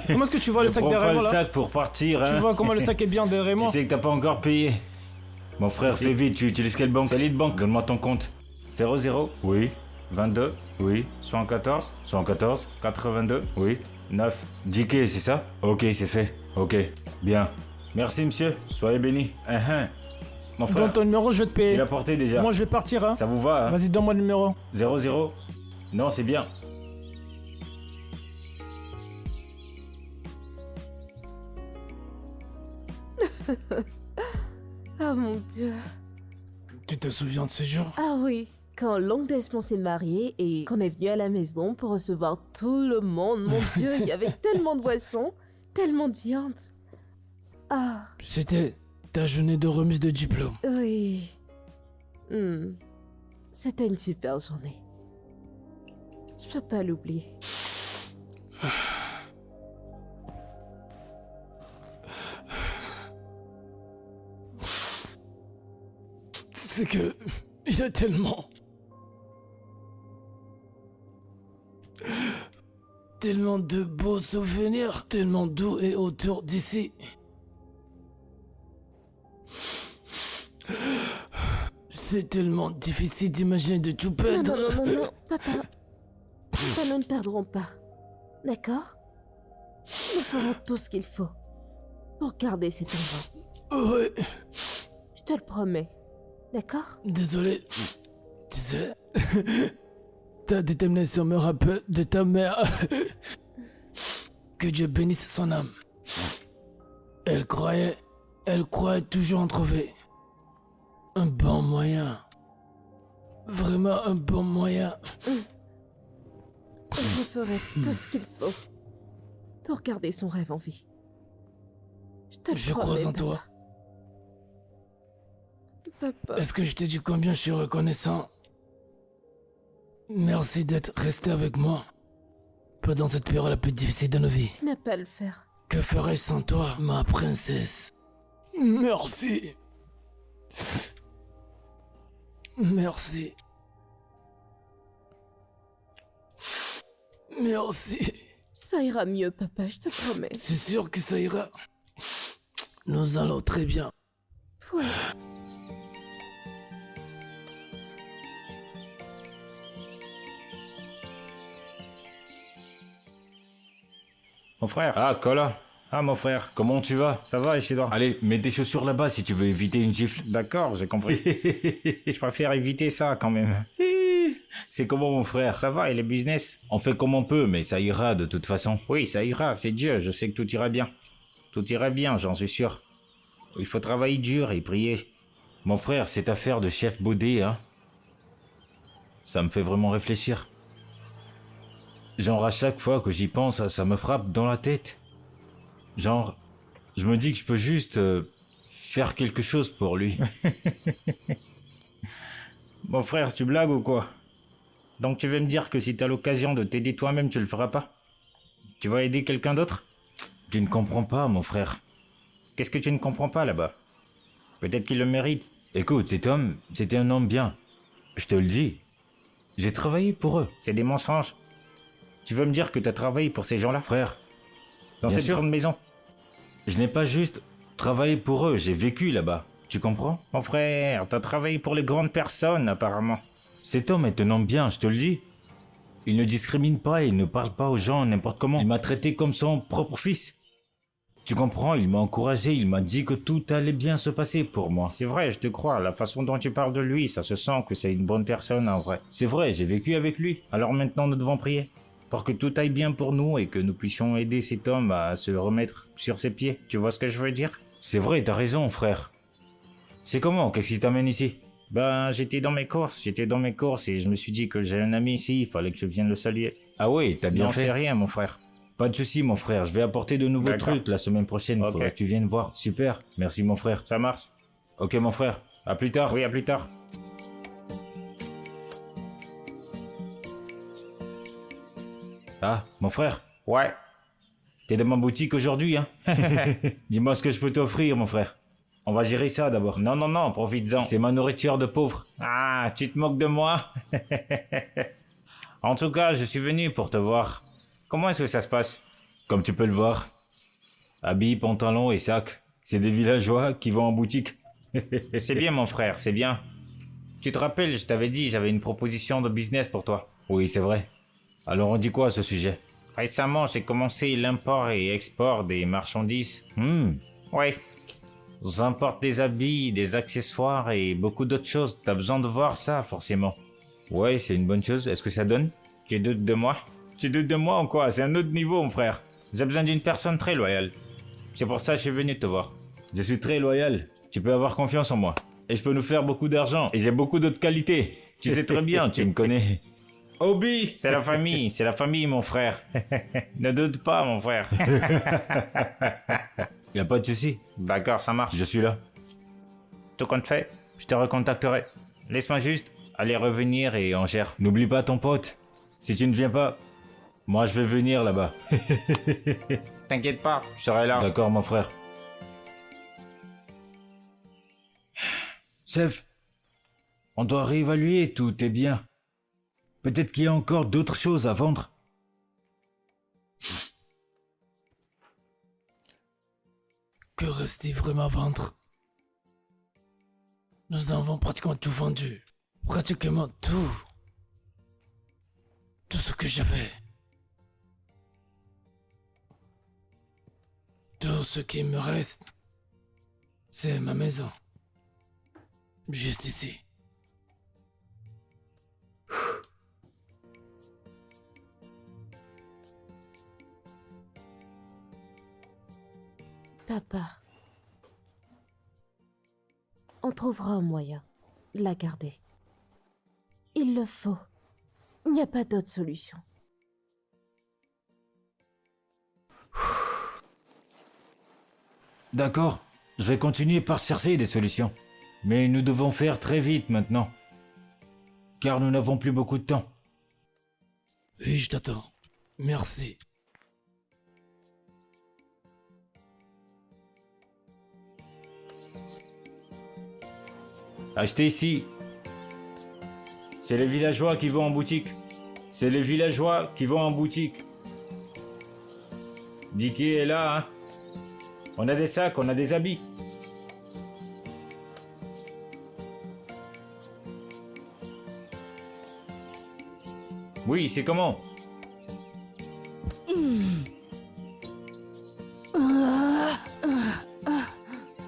Comment est-ce que tu vois le sac Prends derrière pas moi le là? sac pour partir, hein. Tu vois comment le sac est bien derrière Tu moi? sais que t'as pas encore payé. Mon frère, fais vite, tu utilises quelle banque? Salut de banque, donne-moi ton compte. 00, oui. 22, oui. 74, 82, oui. 9. 10 quais, c'est ça? Ok, c'est fait. Ok, bien. Merci monsieur, soyez bénis. Mon frère, Donne ton numéro, je vais te tu payer. l'as porté déjà. Moi je vais partir, hein. Ça vous va, hein? Vas-y, donne-moi le numéro. 00. Non, c'est bien. Oh mon Dieu. Tu te souviens de ce jour? Ah oui, quand l'oncle Desmond s'est marié et qu'on est venu à la maison pour recevoir tout le monde, mon Dieu, il y avait tellement de boissons, tellement de viande. Ah, C'était ta journée de remise de diplôme. oui. C'était une super journée. Je peux pas l'oublier. C'est que... il y a tellement... tellement de beaux souvenirs, tellement doux et autour d'ici. C'est tellement difficile d'imaginer de tout Non, perdre. non, papa. Papa, nous ne perdrons pas. D'accord? Nous ferons tout ce qu'il faut pour garder cet endroit. Ouais, Je te le promets. D'accord? désolé. Tu sais, ta détermination me rappelle de ta mère. Que Dieu bénisse son âme. Elle croyait toujours en trouver un bon moyen. Vraiment un bon moyen. Je ferai tout ce qu'il faut pour garder son rêve en vie. Je te le Je promets, crois en papa. toi. Papa. Est-ce que je t'ai dit combien je suis reconnaissant? Merci d'être resté avec moi pendant cette période la plus difficile de nos vies. Tu n'as pas à le faire. Que ferais-je sans toi, ma princesse? Merci. Merci. Merci. Ça ira mieux, papa, je te promets. C'est sûr que ça ira. Nous allons très bien. Ouais. Mon frère. Ah, Cola. Ah, mon frère. Comment tu vas? Ça va, Isidore? Allez, mets tes chaussures là-bas si tu veux éviter une gifle. D'accord, j'ai compris. Je préfère éviter ça quand même. C'est comment, mon frère? Ça va, et les business? On fait comme on peut, mais ça ira de toute façon. Oui, ça ira, c'est Dieu, je sais que tout ira bien. Tout ira bien, j'en suis sûr. Il faut travailler dur et prier. Mon frère, cette affaire de chef Baudet, hein, ça me fait vraiment réfléchir. Genre, à chaque fois que j'y pense, ça me frappe dans la tête. Genre, je me dis que je peux juste faire quelque chose pour lui. Mon frère, tu blagues ou quoi? Donc tu veux me dire que si t'as l'occasion de t'aider toi-même, tu le feras pas? Tu vas aider quelqu'un d'autre? Tu ne comprends pas, mon frère. Qu'est-ce que tu ne comprends pas là-bas? Peut-être qu'il le mérite. Écoute, cet homme, c'était un homme bien. Je te le dis. J'ai travaillé pour eux. C'est des mensonges. Tu veux me dire que t'as travaillé pour ces gens-là? Frère, Dans Bien cette sûr. grande maison. Je n'ai pas juste travaillé pour eux, j'ai vécu là-bas. Tu comprends? Mon frère, t'as travaillé pour les grandes personnes, apparemment. Cet homme est un homme bien, je te le dis. Il ne discrimine pas et il ne parle pas aux gens n'importe comment. Il m'a traité comme son propre fils. Tu comprends? Il m'a encouragé, il m'a dit que tout allait bien se passer pour moi. C'est vrai, je te crois. La façon dont tu parles de lui, ça se sent que c'est une bonne personne, en vrai. C'est vrai, j'ai vécu avec lui. Alors maintenant, nous devons prier. Pour que tout aille bien pour nous et que nous puissions aider cet homme à se remettre sur ses pieds. Tu vois ce que je veux dire? C'est vrai, t'as raison, frère. C'est comment? Qu'est-ce qui t'amène ici? Ben, j'étais dans mes courses et je me suis dit que j'ai un ami ici, il fallait que je vienne le saluer. Ah oui, t'as bien Non, fait. c'est rien, mon frère. Pas de soucis, mon frère. Je vais apporter de nouveaux D'accord. trucs la semaine prochaine. Ok. Faudra que tu viennes voir. Super. Merci, mon frère. Ça marche? Ok, mon frère. À plus tard. Oui, à plus tard. Ah, mon frère. Ouais. T'es dans ma boutique aujourd'hui, hein? Dis-moi ce que je peux t'offrir, mon frère. On va gérer ça d'abord. Non, profites-en. C'est ma nourriture de pauvre. Ah, tu te moques de moi? En tout cas, je suis venu pour te voir. Comment est-ce que ça se passe? Comme tu peux le voir. Habits, pantalons et sacs. C'est des villageois qui vont en boutique. C'est bien, mon frère, c'est bien. Tu te rappelles, je t'avais dit, j'avais une proposition de business pour toi. Oui, c'est vrai. Alors on dit quoi à ce sujet? Récemment, j'ai commencé l'import et export des marchandises. Ouais. J'importe des habits, des accessoires et beaucoup d'autres choses. T'as besoin de voir ça, forcément. Ouais, c'est une bonne chose. Est-ce que ça donne? Tu doutes de moi? Tu doutes de moi ou quoi? C'est un autre niveau, mon frère. J'ai besoin d'une personne très loyale. C'est pour ça que je suis venu te voir. Je suis très loyal. Tu peux avoir confiance en moi. Et je peux nous faire beaucoup d'argent. Et j'ai beaucoup d'autres qualités. Tu sais très bien, tu me connais. Obi, c'est la famille, mon frère. Ne doute pas, mon frère. Y a pas de souci. D'accord, ça marche. Je suis là. Tout compte fait, je te recontacterai. Laisse-moi juste aller revenir et on gère. N'oublie pas ton pote. Si tu ne viens pas, moi je vais venir là-bas. T'inquiète pas, je serai là. D'accord, mon frère. Chef, on doit réévaluer tout tes biens. Peut-être qu'il y a encore d'autres choses à vendre. Que reste-t-il vraiment à vendre? Nous avons pratiquement tout vendu. Pratiquement tout. Tout ce que j'avais. Tout ce qui me reste, c'est ma maison. Juste ici. Papa, on trouvera un moyen de la garder. Il le faut. Il n'y a pas d'autre solution. D'accord, je vais continuer par chercher des solutions. Mais nous devons faire très vite maintenant. Car nous n'avons plus beaucoup de temps. Oui, je t'attends. Merci. Achetez ici. C'est les villageois qui vont en boutique. C'est les villageois qui vont en boutique. Dicky est là, hein. On a des sacs, on a des habits. Oui, c'est comment?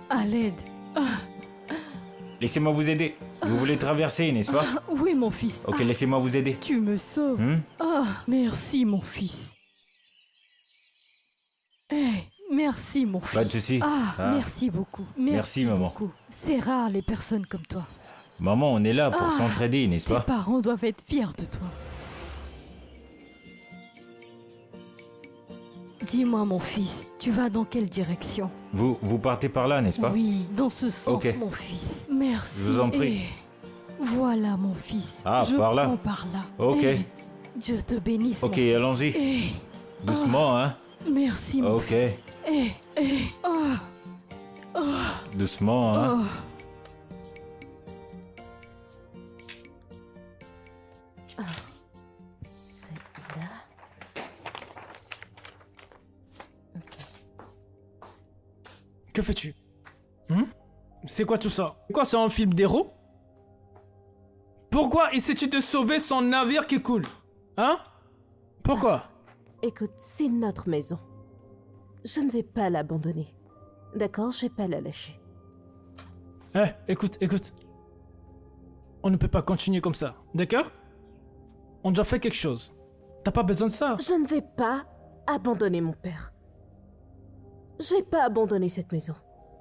À l'aide. Laissez-moi vous aider. Vous voulez traverser, n'est-ce pas? Oui, mon fils. Ok, laissez-moi vous aider. Tu me sauves. Merci, mon fils. Merci, mon fils. Pas de souci. Ah. Merci beaucoup. Merci, maman. beaucoup. C'est rare les personnes comme toi. Maman, on est là pour s'entraider, n'est-ce Tes pas? parents doivent être fiers de toi. Dis-moi, mon fils, tu vas dans quelle direction? Vous partez par là, n'est-ce pas? Oui, dans ce sens, Ok. mon fils. Merci. Je vous en prie. Voilà, mon fils. Ah, Je par là. prends par là. Ok. Dieu te bénisse. Ok, mon fils. allons-y. Doucement, hein? Merci, mon Ok. fils. Doucement, hein? C'est là. Ok. Que fais-tu? C'est quoi tout ça? Quoi, c'est un film d'héros? Pourquoi essaies-tu de sauver son navire qui coule? Hein? Pourquoi? Écoute, c'est notre maison. Je ne vais pas l'abandonner. D'accord, je vais pas la lâcher. Écoute. On ne peut pas continuer comme ça, d'accord? On doit faire quelque chose. T'as pas besoin de ça. Je ne vais pas abandonner mon père. Je vais pas abandonner cette maison.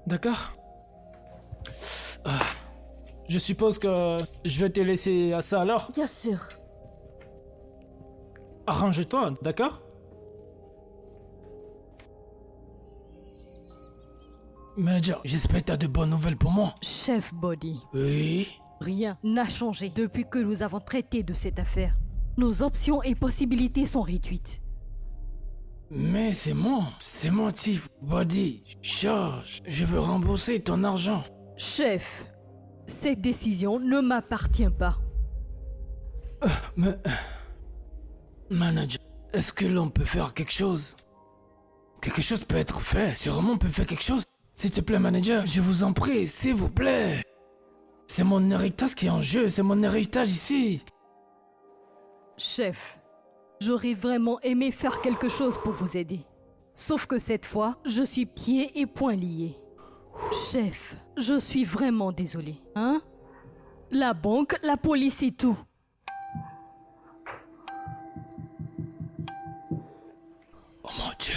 D'accord? Je suppose que je vais te laisser à ça alors. Bien sûr. Arrange-toi, d'accord? Manager, j'espère que t'as de bonnes nouvelles pour moi. Chef Body, Oui? rien n'a changé depuis que nous avons traité de cette affaire. Nos options et possibilités sont réduites. Mais c'est mon tif, Body. Charge, je veux rembourser ton argent. Chef, cette décision ne m'appartient pas. Mais... Manager, est-ce que l'on peut faire quelque chose? Quelque chose peut être fait. Sûrement on peut faire quelque chose. S'il te plaît, manager, je vous en prie, s'il vous plaît. C'est mon héritage qui est en jeu, c'est mon héritage ici. Chef, j'aurais vraiment aimé faire quelque chose pour vous aider. Sauf que cette fois, je suis pieds et poings liés. Chef, je suis vraiment désolé. Hein? La banque, la police et tout. Oh mon Dieu.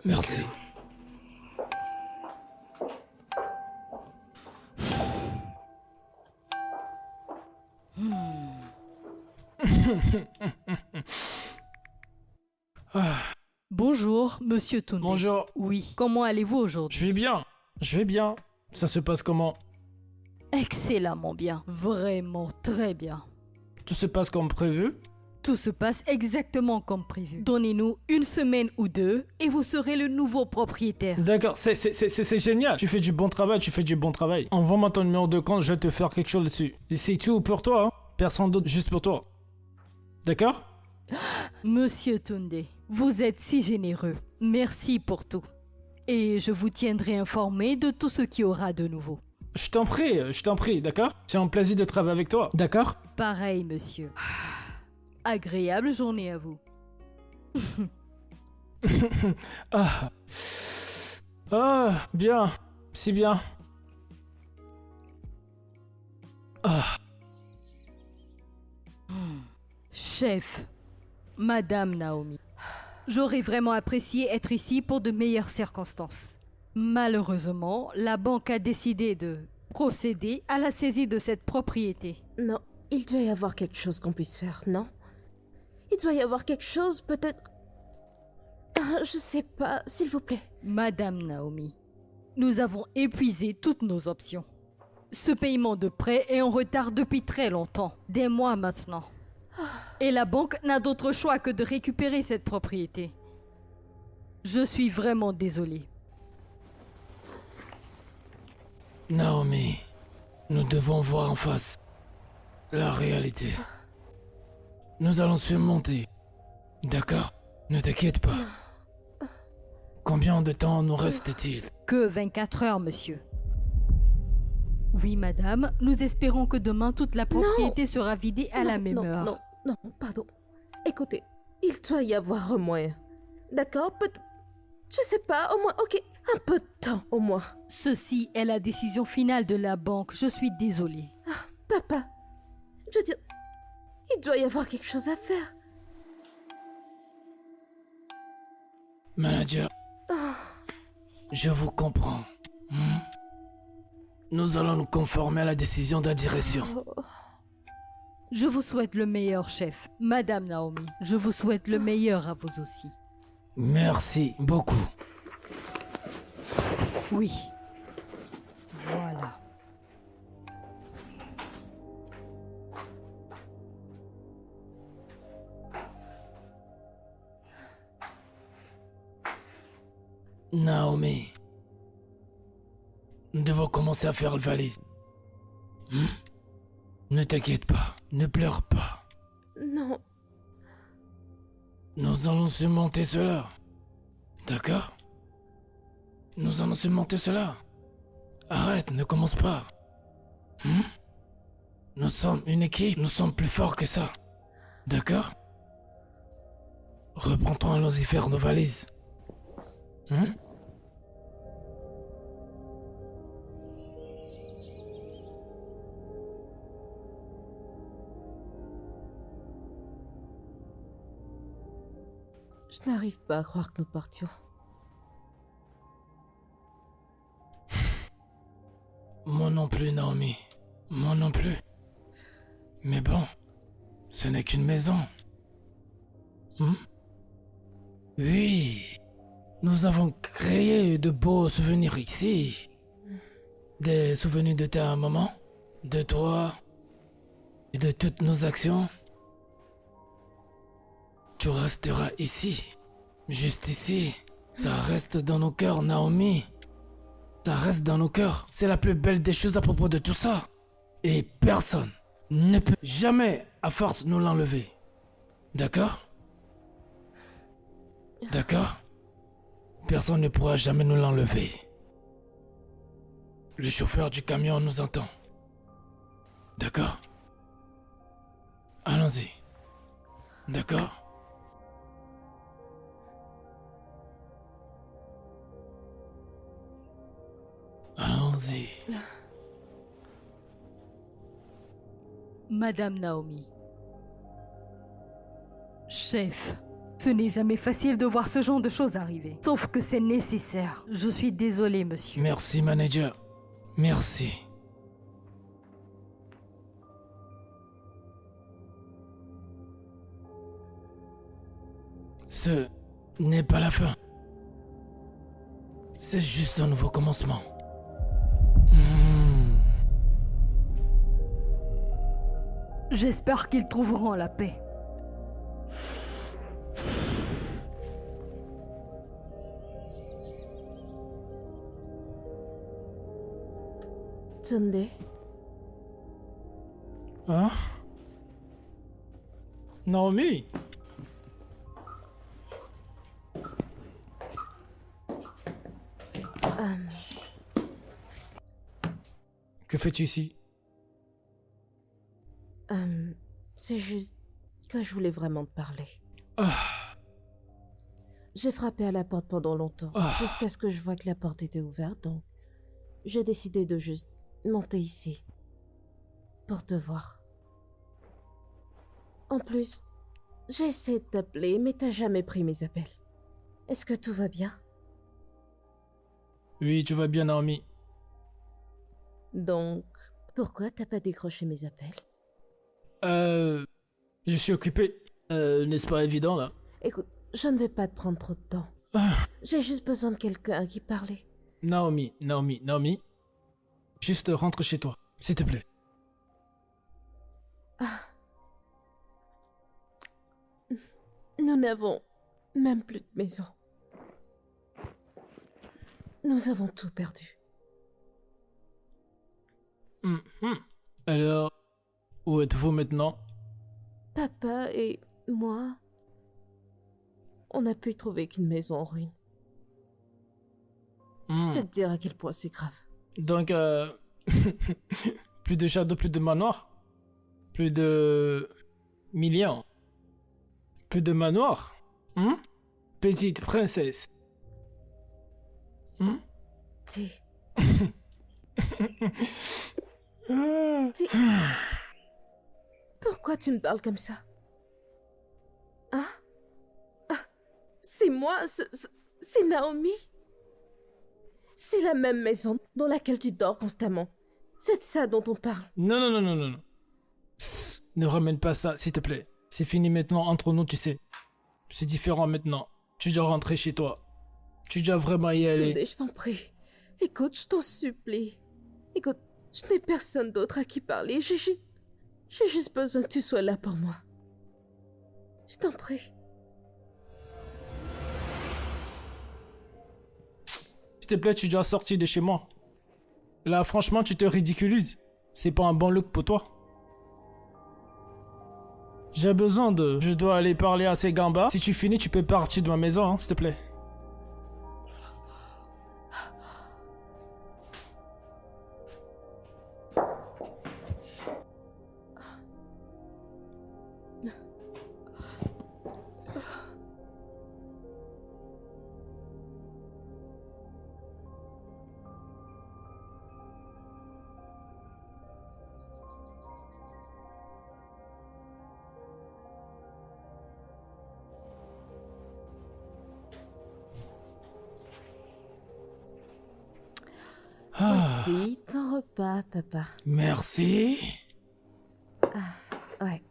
Merci. Bonjour, monsieur Tounde. Bonjour. Oui, comment allez-vous aujourd'hui? Je vais bien. Ça se passe comment? Excellemment bien, vraiment très bien. Tout se passe comme prévu? Tout se passe exactement comme prévu. Donnez-nous une semaine ou deux et vous serez le nouveau propriétaire. D'accord, c'est génial. Tu fais du bon travail, Envoie-moi ton numéro de compte, je vais te faire quelque chose dessus. Et c'est tout pour toi, hein. Personne d'autre, juste pour toi. D'accord? Monsieur Tounde, vous êtes si généreux. Merci pour tout. Et je vous tiendrai informé de tout ce qui aura de nouveau. Je t'en prie, d'accord? C'est un plaisir de travailler avec toi, d'accord? Pareil, monsieur. Agréable journée à vous. Bien, si bien. Chef, Madame Naomi, j'aurais vraiment apprécié être ici pour de meilleures circonstances. Malheureusement, la banque a décidé de procéder à la saisie de cette propriété. Non, il doit y avoir quelque chose qu'on puisse faire, non? Il doit y avoir quelque chose, peut-être... Je sais pas, s'il vous plaît. Madame Naomi, nous avons épuisé toutes nos options. Ce paiement de prêt est en retard depuis très longtemps, des mois maintenant. Et la banque n'a d'autre choix que de récupérer cette propriété. Je suis vraiment désolée. Naomi, nous devons voir en face la réalité. Nous allons surmonter. D'accord? Ne t'inquiète pas. Combien de temps nous reste-t-il? Que 24 heures, monsieur. Oui, madame, nous espérons que demain toute la propriété sera vidée à la même heure. Non, pardon. Écoutez, il doit y avoir un moyen. D'accord? Je sais pas, au moins, ok, un peu de temps, au moins. Ceci est la décision finale de la banque, je suis désolée. Papa, je veux dire, il doit y avoir quelque chose à faire. Manager, je vous comprends. Nous allons nous conformer à la décision de la direction. Je vous souhaite le meilleur, chef. Madame Naomi, je vous souhaite le meilleur à vous aussi. Merci beaucoup. Oui. Voilà. Naomi, nous devons commencer à faire le valise. Ne t'inquiète pas, ne pleure pas. Non, Nous allons surmonter cela. D'accord? Nous allons surmonter cela. Arrête, ne commence pas. Nous sommes une équipe, nous sommes plus forts que ça. D'accord? Reprends-toi, allons-y faire nos valises. Je n'arrive pas à croire que nous partions. Moi non plus, Naomi. Moi non plus. Mais bon, ce n'est qu'une maison. Oui, nous avons créé de beaux souvenirs ici. Des souvenirs de ta maman, de toi et de toutes nos actions. Tu resteras ici, juste ici. Ça reste dans nos cœurs, Naomi. Ça reste dans nos cœurs. C'est la plus belle des choses à propos de tout ça. Et personne ne peut jamais, à force, nous l'enlever. D'accord? D'accord? Personne ne pourra jamais nous l'enlever. Le chauffeur du camion nous entend. D'accord? Allons-y. D'accord? Allons-y. Madame Naomi. Chef, ce n'est jamais facile de voir ce genre de choses arriver. Sauf que c'est nécessaire. Je suis désolé, monsieur. Merci, manager. Merci. Ce n'est pas la fin. C'est juste un nouveau commencement. J'espère qu'ils trouveront la paix. Sunday, Hein? Naomi? Que fais-tu ici? c'est juste que je voulais vraiment te parler. Ah. J'ai frappé à la porte pendant longtemps, jusqu'à ce que je vois que la porte était ouverte, donc j'ai décidé de juste monter ici pour te voir. En plus, j'ai essayé de t'appeler, mais t'as jamais pris mes appels. Est-ce que tout va bien? Oui, tu vas bien, Naomi. Donc, pourquoi t'as pas décroché mes appels? Je suis occupé. N'est-ce pas évident, là? Écoute, je ne vais pas te prendre trop de temps. J'ai juste besoin de quelqu'un à qui parler. Naomi. Juste rentre chez toi, s'il te plaît. Nous n'avons même plus de maison. Nous avons tout perdu. Alors, où êtes-vous maintenant? Papa et moi, on n'a pu trouver qu'une maison en ruine. C'est de dire à quel point c'est grave. Donc, plus de château, plus de manoir, plus de millions, plus de manoir. Petite princesse. T'es... Pourquoi tu me parles comme ça? Hein? C'est moi, c'est Naomi. C'est la même maison dans laquelle tu dors constamment. C'est de ça dont on parle. Non. Ne ramène pas ça, s'il te plaît. C'est fini maintenant entre nous, tu sais. C'est différent maintenant. Tu dois rentrer chez toi. Tu dois vraiment y aller. Sunday, je t'en prie. Écoute, je t'en supplie. Écoute, je n'ai personne d'autre à qui parler. J'ai juste besoin que tu sois là pour moi. Je t'en prie. S'il te plaît, tu dois sortir de chez moi. Là, franchement, tu te ridiculises. C'est pas un bon look pour toi. J'ai besoin de... Je dois aller parler à ces gambas. Si tu finis, tu peux partir de ma maison, hein, s'il te plaît. Voici ton repas, papa. Merci. Ouais,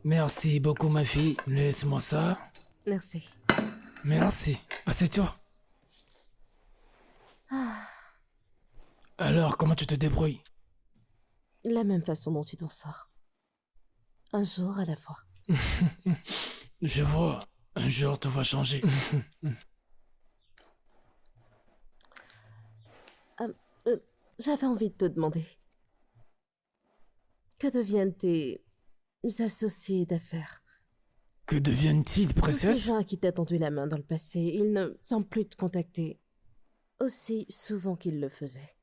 Merci beaucoup, ma fille. Laisse-moi ça. merci. Merci. Assieds-toi. Alors, comment tu te débrouilles? La même façon dont tu t'en sors. Un jour à la fois. Je vois. Un jour, tout va changer. J'avais envie de te demander. Que deviennent tes associés d'affaires? Que deviennent-ils, Tous ces princesse? gens à qui t'as tendu la main dans le passé, ils ne semblent plus te contacter aussi souvent qu'ils le faisaient.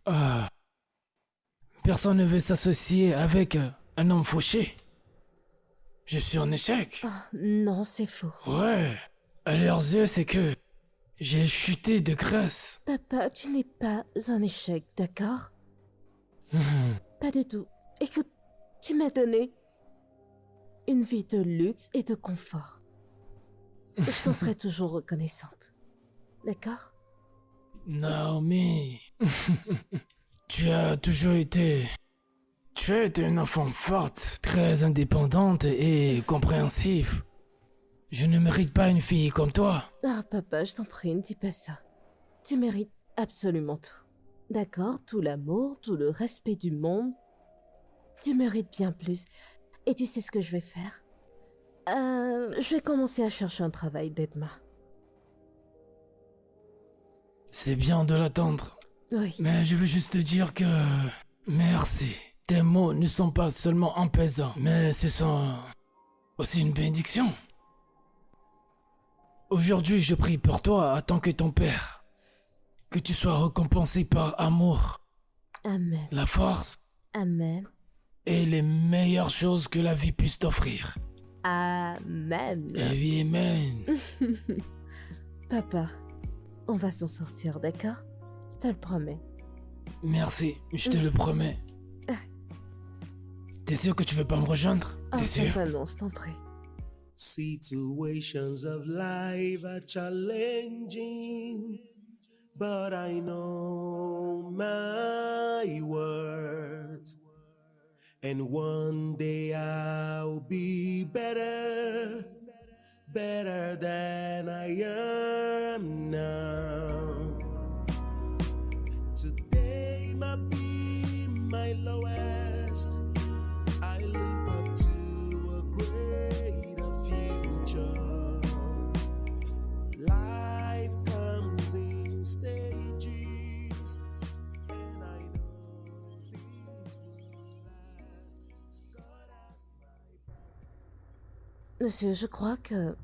Ah. Personne ne veut s'associer avec un homme fauché. Je suis en échec. Non, c'est faux. Ouais. À leurs yeux, c'est que j'ai chuté de grâce. Papa, tu n'es pas un échec, d'accord? Pas du tout. Écoute, tu m'as donné une vie de luxe et de confort. Je t'en serai toujours reconnaissante. D'accord? Naomi, tu as toujours été... Tu as été une enfant forte, très indépendante et compréhensive. Je ne mérite pas une fille comme toi. Ah, papa, je t'en prie, ne dis pas ça. Tu mérites absolument tout. D'accord? Tout l'amour, tout le respect du monde. Tu mérites bien plus. Et tu sais ce que je vais faire? Je vais commencer à chercher un travail d'Edma. C'est bien de l'attendre. Oui. Mais je veux juste te dire que... Merci. Tes mots ne sont pas seulement apaisants, mais ce sont aussi une bénédiction. Aujourd'hui, je prie pour toi en tant que ton père. Que tu sois récompensé par amour, Amen. la force Amen. et les meilleures choses que la vie puisse t'offrir. Amen. Et oui, amen. Papa, on va s'en sortir, d'accord? Je te le promets. Merci, je te le promets. T'es sûr que tu veux pas me rejoindre? Oh, T'es sûr? papa, non, je t'en prie. Situations of life are challenging, but I know my worth. And one day I'll be better, better than I am now. Today might be my lowest. I look up to a greater future. Life comes in stages, and I know these will last. God has my Monsieur, je crois que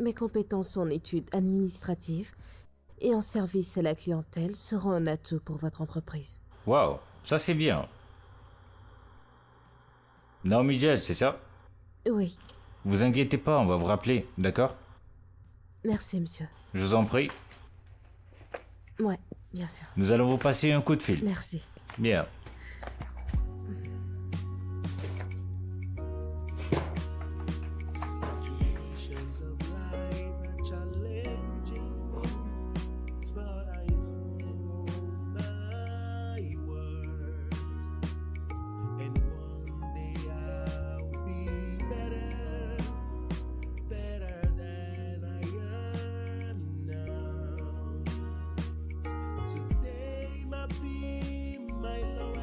mes compétences en études administratives et en service à la clientèle seront un atout pour votre entreprise. Waouh, ça c'est bien. Naomi Judge, c'est ça? Oui, Vous inquiétez pas, on va vous rappeler, d'accord? merci, monsieur. Je vous en prie. Ouais, bien sûr. Nous allons vous passer un coup de fil. Merci. Bien. situations of life are challenging, but I know my worth. And one day I'll be better, better than I am now. Today might be my lowest.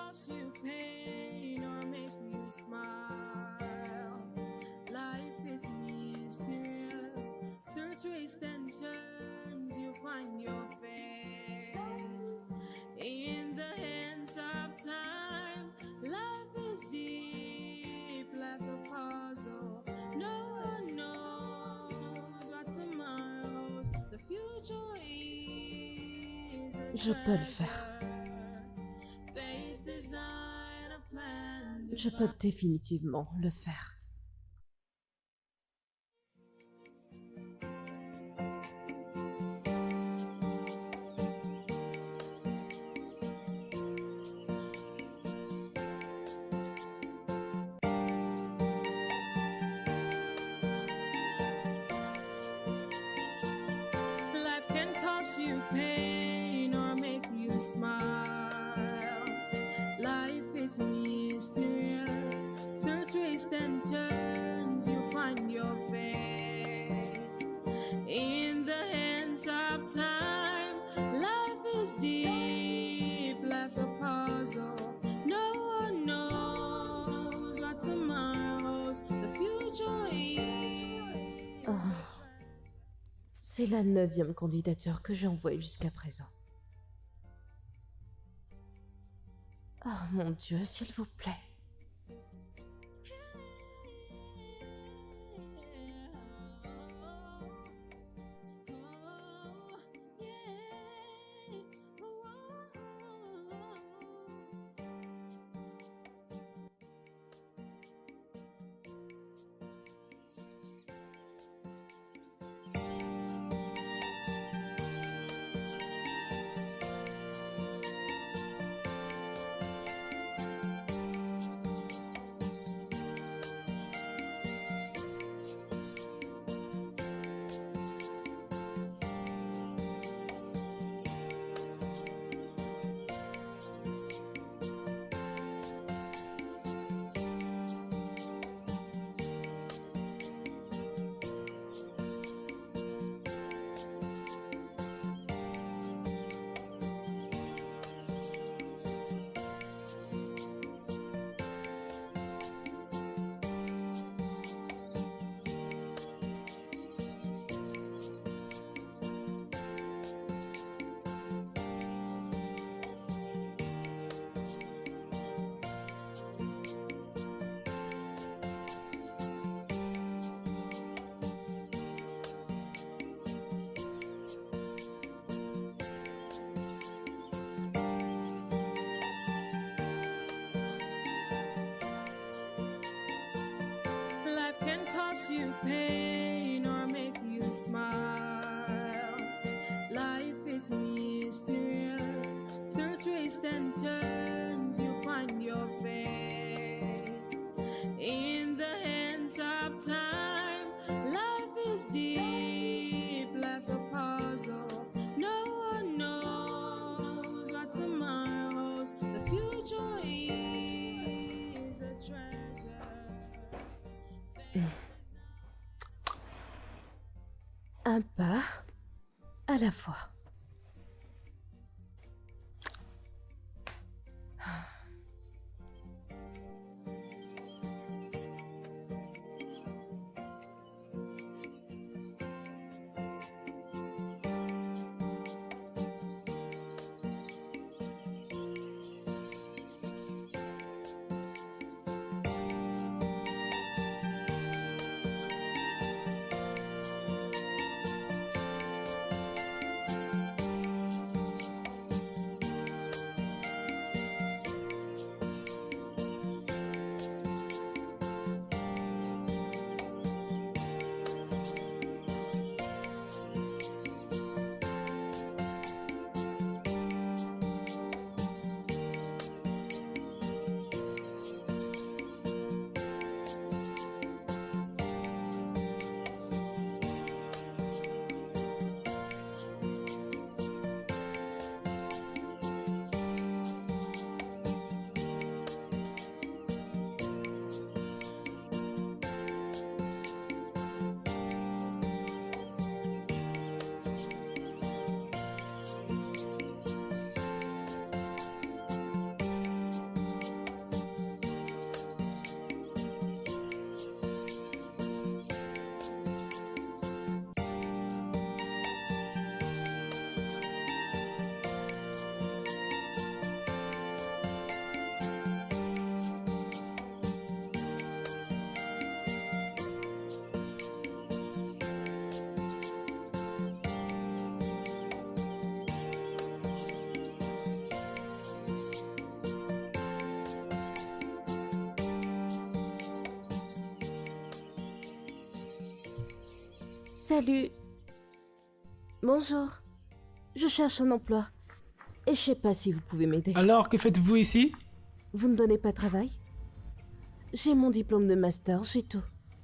cause you pain or make you smile. Life is mysterious. Through twists and turns, you find your fate. In the hands of time, life is deep, life's a puzzle. No one knows what tomorrow's. The future is a Je peux le faire. Face design a plan. Je peux définitivement le faire. Life can cause you pain or make you smile. Life is mysterious. Through twists and turns, you find your fate. In the hands of time, life is deep, life's a puzzle. No one knows what tomorrow's. The future is. C'est la 9e candidature que j'ai envoyée jusqu'à présent. Oh mon Dieu, s'il vous plaît. Life can cause you pain or make you smile. Life is mysterious. Through twists and turns, you find your fate. In the hands of time, life is deep, life's a puzzle. No one knows what tomorrow's. The future is a treasure. Un pas à la fois. Salut. Bonjour. Je cherche un emploi. Et je sais pas si vous pouvez m'aider. Alors, que faites-vous ici? Vous ne donnez pas de travail? J'ai mon diplôme de master, j'ai tout.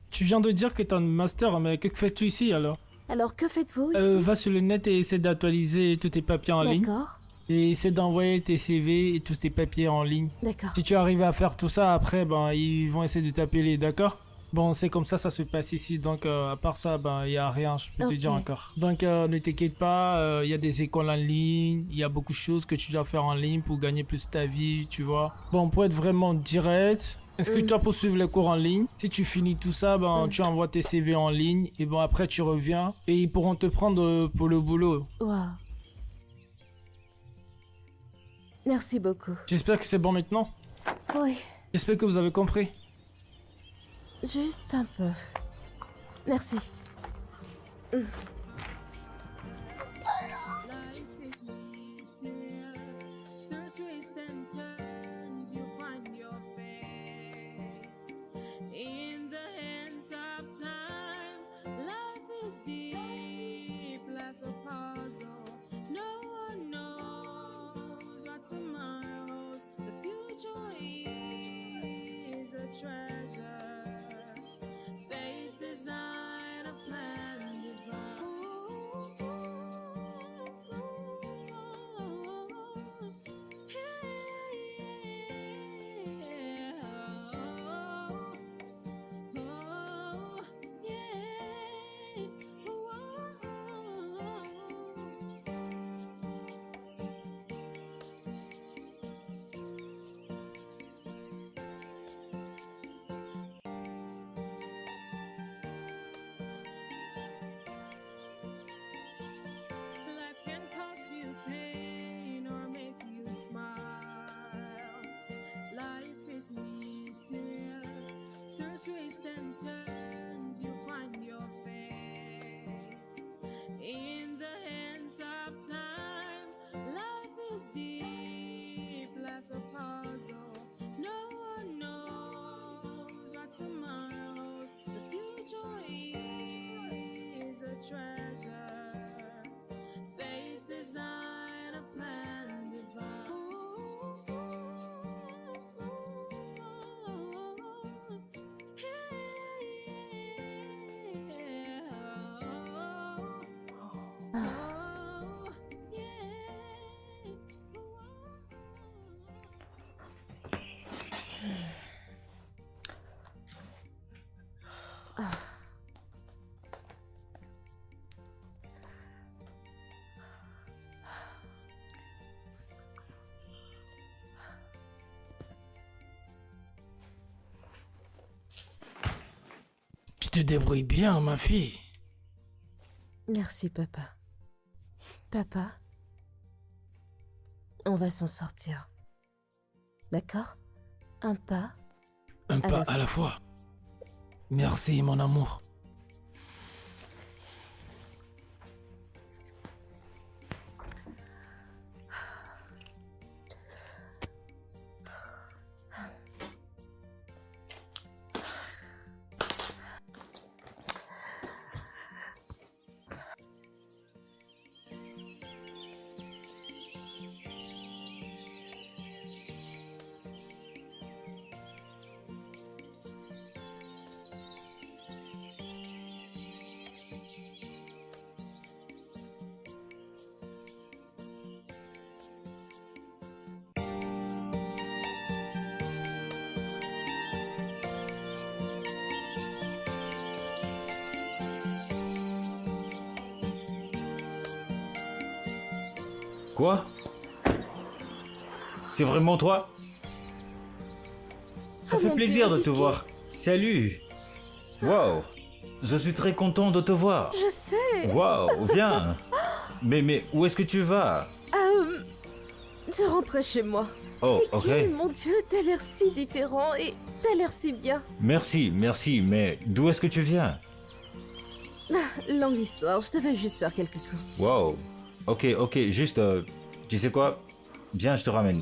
Tu viens de dire que t'as un master, mais que fais-tu ici alors? Alors que faites-vous ici? Va sur le net et essaie d'actualiser tous tes papiers en ligne. D'accord, Et essaie d'envoyer tes CV et tous tes papiers en ligne. d'accord. Si tu arrives à faire tout ça, après, ben, ils vont essayer de t'appeler, d'accord? Bon, c'est comme ça se passe ici, donc à part ça, ben, il y a rien, je peux te Ok. dire encore. Donc, ne t'inquiète pas, il y a des écoles en ligne, il y a beaucoup de choses que tu dois faire en ligne pour gagner plus ta vie, tu vois. Bon, pour être vraiment direct, inscris-toi pour suivre les cours en ligne. Si tu finis tout ça, ben, tu envoies tes CV en ligne, et bon, après, tu reviens, et ils pourront te prendre pour le boulot. Waouh. Merci beaucoup. J'espère que c'est bon maintenant. Oui, J'espère que vous avez compris. juste un peu. Merci. Life is mysterious. Through twists and turns, you find your fate. In the hands of time, life is deep. Life's a puzzle. No one knows what tomorrow holds. The future is a treasure. Face design a plan divine. Life can cause you pain or make you smile. Life is mysterious. Through twists and turns, you find your fate. In the hands of time, life is deep. Life's a puzzle. No one knows what tomorrow holds. The future is a treasure. Face design a plan Tu te débrouilles bien, ma fille. Merci, papa. Papa, on va s'en sortir. D'accord? Un pas. Un À pas la à la fois. Merci, mon amour. Quoi? C'est vraiment toi? Ça Oh fait mon plaisir Dieu, de te Dicky. voir. Salut. Waouh. Je suis très content de te voir. Je sais. Waouh, viens. Mais où est-ce que tu vas? Je rentrais chez moi. Oh, Dicky, ok. mon Dieu, t'as l'air si différent et t'as l'air si bien. Merci, mais d'où est-ce que tu viens? Longue histoire, je devais juste faire quelques courses. Waouh. Ok, juste, tu sais quoi? Viens, je te ramène.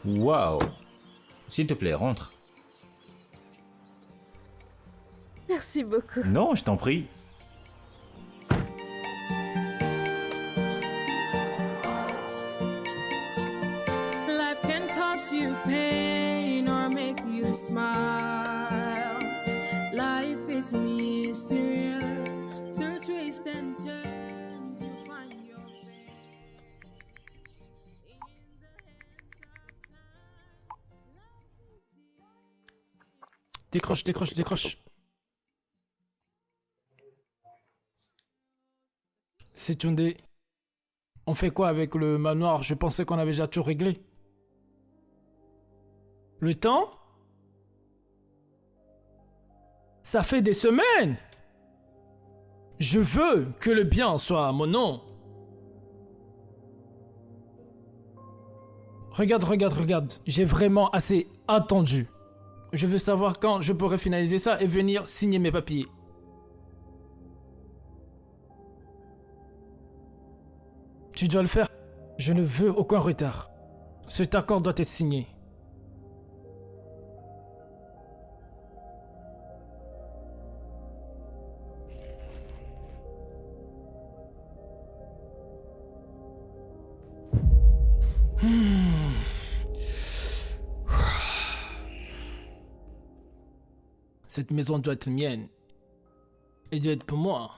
Waouh. S'il te plaît, rentre. Merci beaucoup. Non, je t'en prie. cause you pain or make you smile. Life is mysterious. Through twists and turns, you find your fate. In the hands of time, life is the Décroche, décroche, décroche. C'est Tunde. On fait quoi avec le manoir? Je pensais qu'on avait déjà tout réglé. Le temps? Ça fait des semaines! Je veux que le bien soit à mon nom. Regarde, regarde, regarde. J'ai vraiment assez attendu. Je veux savoir quand je pourrai finaliser ça et venir signer mes papiers. Tu dois le faire. Je ne veux aucun retard. Cet accord doit être signé. Cette maison doit être mienne. Elle doit être pour moi.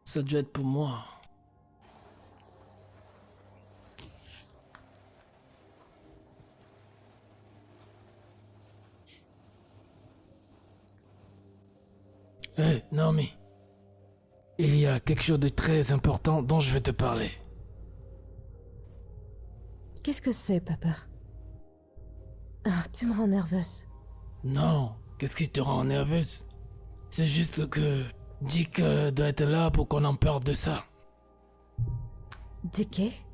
Ça doit être pour moi. Hé, Naomi. Il y a quelque chose de très important dont je vais te parler. Qu'est-ce que c'est, papa? Ah, tu me rends nerveuse. Non, qu'est-ce qui te rend nerveuse? C'est juste que Dick doit être là pour qu'on en parle de ça. Dicky?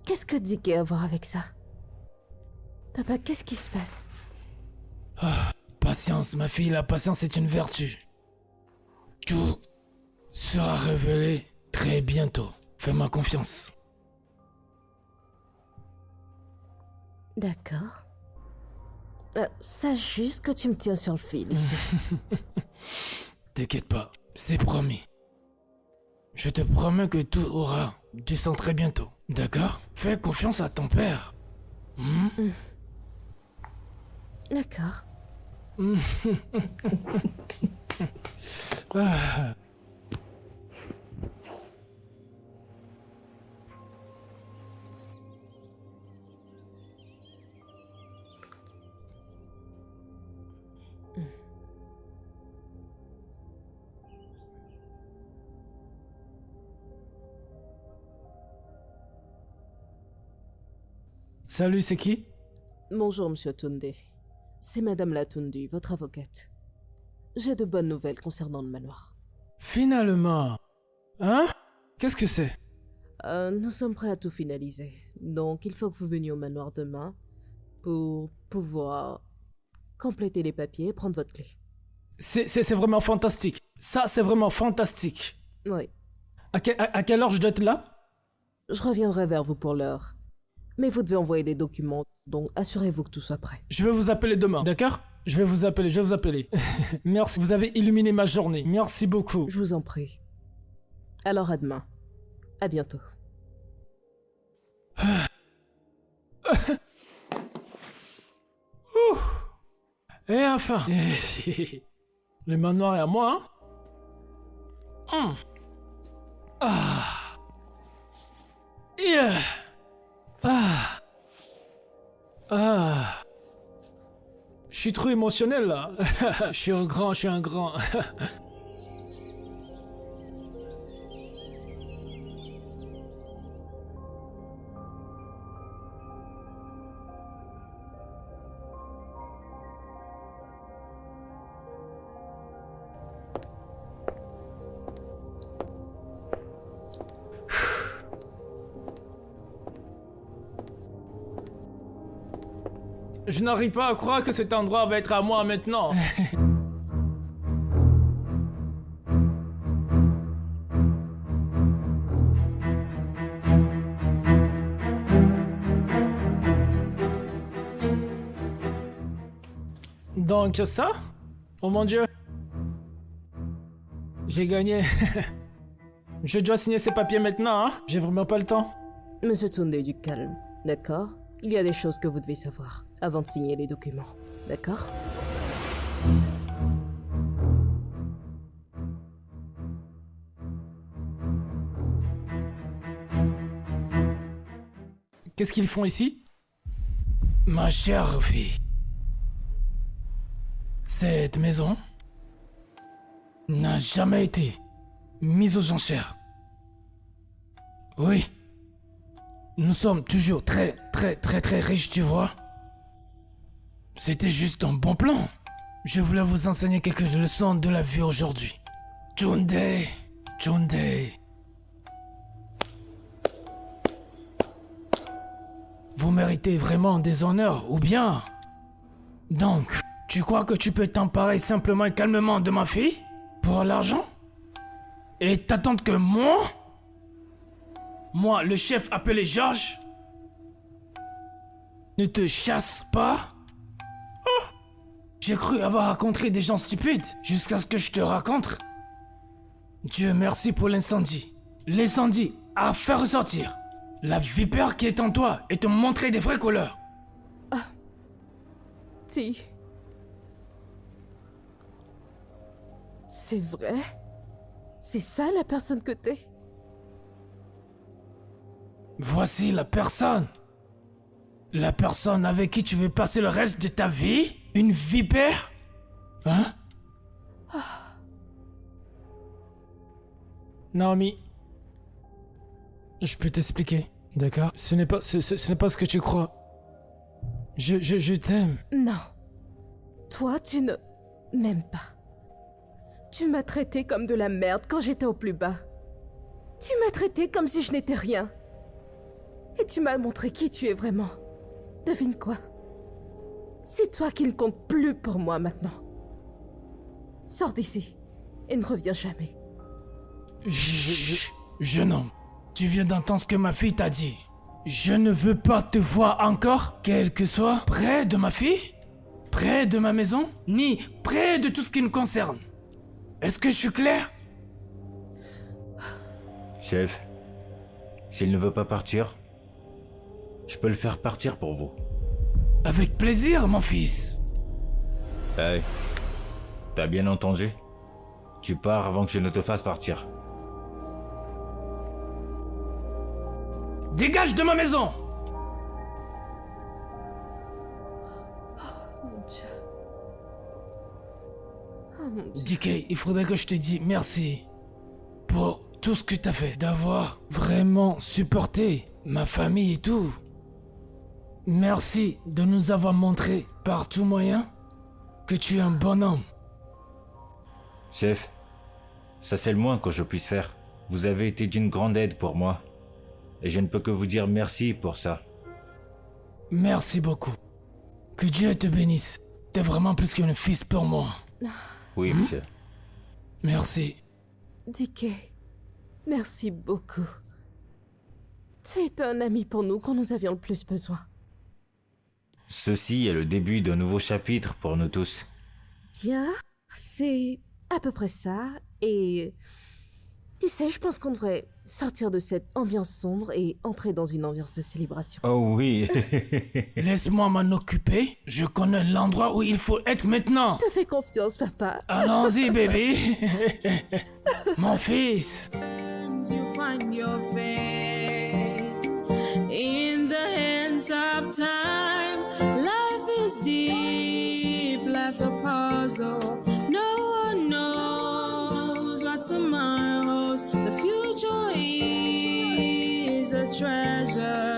Qu'est-ce que Dicky a à voir avec ça? Papa, qu'est-ce qui se passe? Patience, ma fille, la patience est une vertu. Tout sera révélé très bientôt. Fais-moi confiance. D'accord. Sache juste que tu me tiens sur le fil ici. T'inquiète pas, c'est promis. Je te promets que tout aura du sens très bientôt. D'accord? Fais confiance à ton père. D'accord. Ah. Salut, c'est qui? Bonjour, Monsieur Tunde. C'est Madame Latundu, votre avocate. J'ai de bonnes nouvelles concernant le manoir. Finalement. Hein? Qu'est-ce que c'est? Nous sommes prêts à tout finaliser. Donc, il faut que vous veniez au manoir demain pour pouvoir compléter les papiers et prendre votre clé. C'est vraiment fantastique. Ça, c'est vraiment fantastique. Oui. À quelle heure je dois être là? Je reviendrai vers vous pour l'heure. Mais vous devez envoyer des documents, donc assurez-vous que tout soit prêt. Je vais vous appeler demain, d'accord? Je vais vous appeler. Merci, vous avez illuminé ma journée. Merci beaucoup. Je vous en prie. Alors à demain. À bientôt. Et enfin. Le manoir est à moi, hein? Ah. Yeah. Ah. Ah. Je suis trop émotionnel là. Je suis un grand. Je n'arrive pas à croire que cet endroit va être à moi maintenant. Donc ça? Oh mon Dieu. J'ai gagné. Je dois signer ces papiers maintenant, hein? J'ai vraiment pas le temps. Monsieur Tunde, du calme, d'accord? Il y a des choses que vous devez savoir avant de signer les documents, d'accord? Qu'est-ce qu'ils font ici? Ma chère fille, cette maison n'a jamais été mise aux enchères. Oui, nous sommes toujours très riches, tu vois. C'était juste un bon plan. Je voulais vous enseigner quelques leçons de la vie aujourd'hui. Tunde. Vous méritez vraiment des honneurs, ou bien... Donc, tu crois que tu peux t'emparer simplement et calmement de ma fille? Pour l'argent? Et t'attendre que moi, le chef appelé Georges, ne te chasse pas? Oh, j'ai cru avoir rencontré des gens stupides jusqu'à ce que je te raconte. Dieu merci pour l'incendie. L'incendie a fait ressortir la vipère qui est en toi et te montrer des vraies couleurs. Si. C'est vrai? C'est ça la personne que t'es? Voici la personne. La personne avec qui tu veux passer le reste de ta vie? Une vipère? Hein? Naomi, je peux t'expliquer, d'accord? Ce n'est pas ce que tu crois. Je t'aime. Non. Toi, tu ne m'aimes pas. Tu m'as traité comme de la merde quand j'étais au plus bas. Tu m'as traité comme si je n'étais rien. Et tu m'as montré qui tu es vraiment. Devine quoi? C'est toi qui ne compte plus pour moi maintenant. Sors d'ici et ne reviens jamais. Jeune homme, tu viens d'entendre ce que ma fille t'a dit. Je ne veux pas te voir encore, quel que soit, près de ma fille, près de ma maison, ni près de tout ce qui nous concerne. Est-ce que je suis clair? Chef, s'il ne veut pas partir, je peux le faire partir pour vous. Avec plaisir, mon fils. Hey, t'as bien entendu? Tu pars avant que je ne te fasse partir. Dégage de ma maison! Mon Dieu. Oh mon Dieu. DK, il faudrait que je te dise merci pour tout ce que t'as fait, d'avoir vraiment supporté ma famille et tout. Merci de nous avoir montré par tout moyen que tu es un bon homme. Chef, ça c'est le moins que je puisse faire. Vous avez été d'une grande aide pour moi. Et je ne peux que vous dire merci pour ça. Merci beaucoup. Que Dieu te bénisse. T'es vraiment plus qu'un fils pour moi. Oui, monsieur. Merci. DK, merci beaucoup. Tu es un ami pour nous quand nous avions le plus besoin. Ceci est le début d'un nouveau chapitre pour nous tous. Bien, c'est à peu près ça. Et tu sais, je pense qu'on devrait sortir de cette ambiance sombre et entrer dans une ambiance de célébration. Oh oui. Laisse-moi m'en occuper. Je connais l'endroit où il faut être maintenant. Je te fais confiance, papa. Allons-y, bébé. Mon fils. You find your face.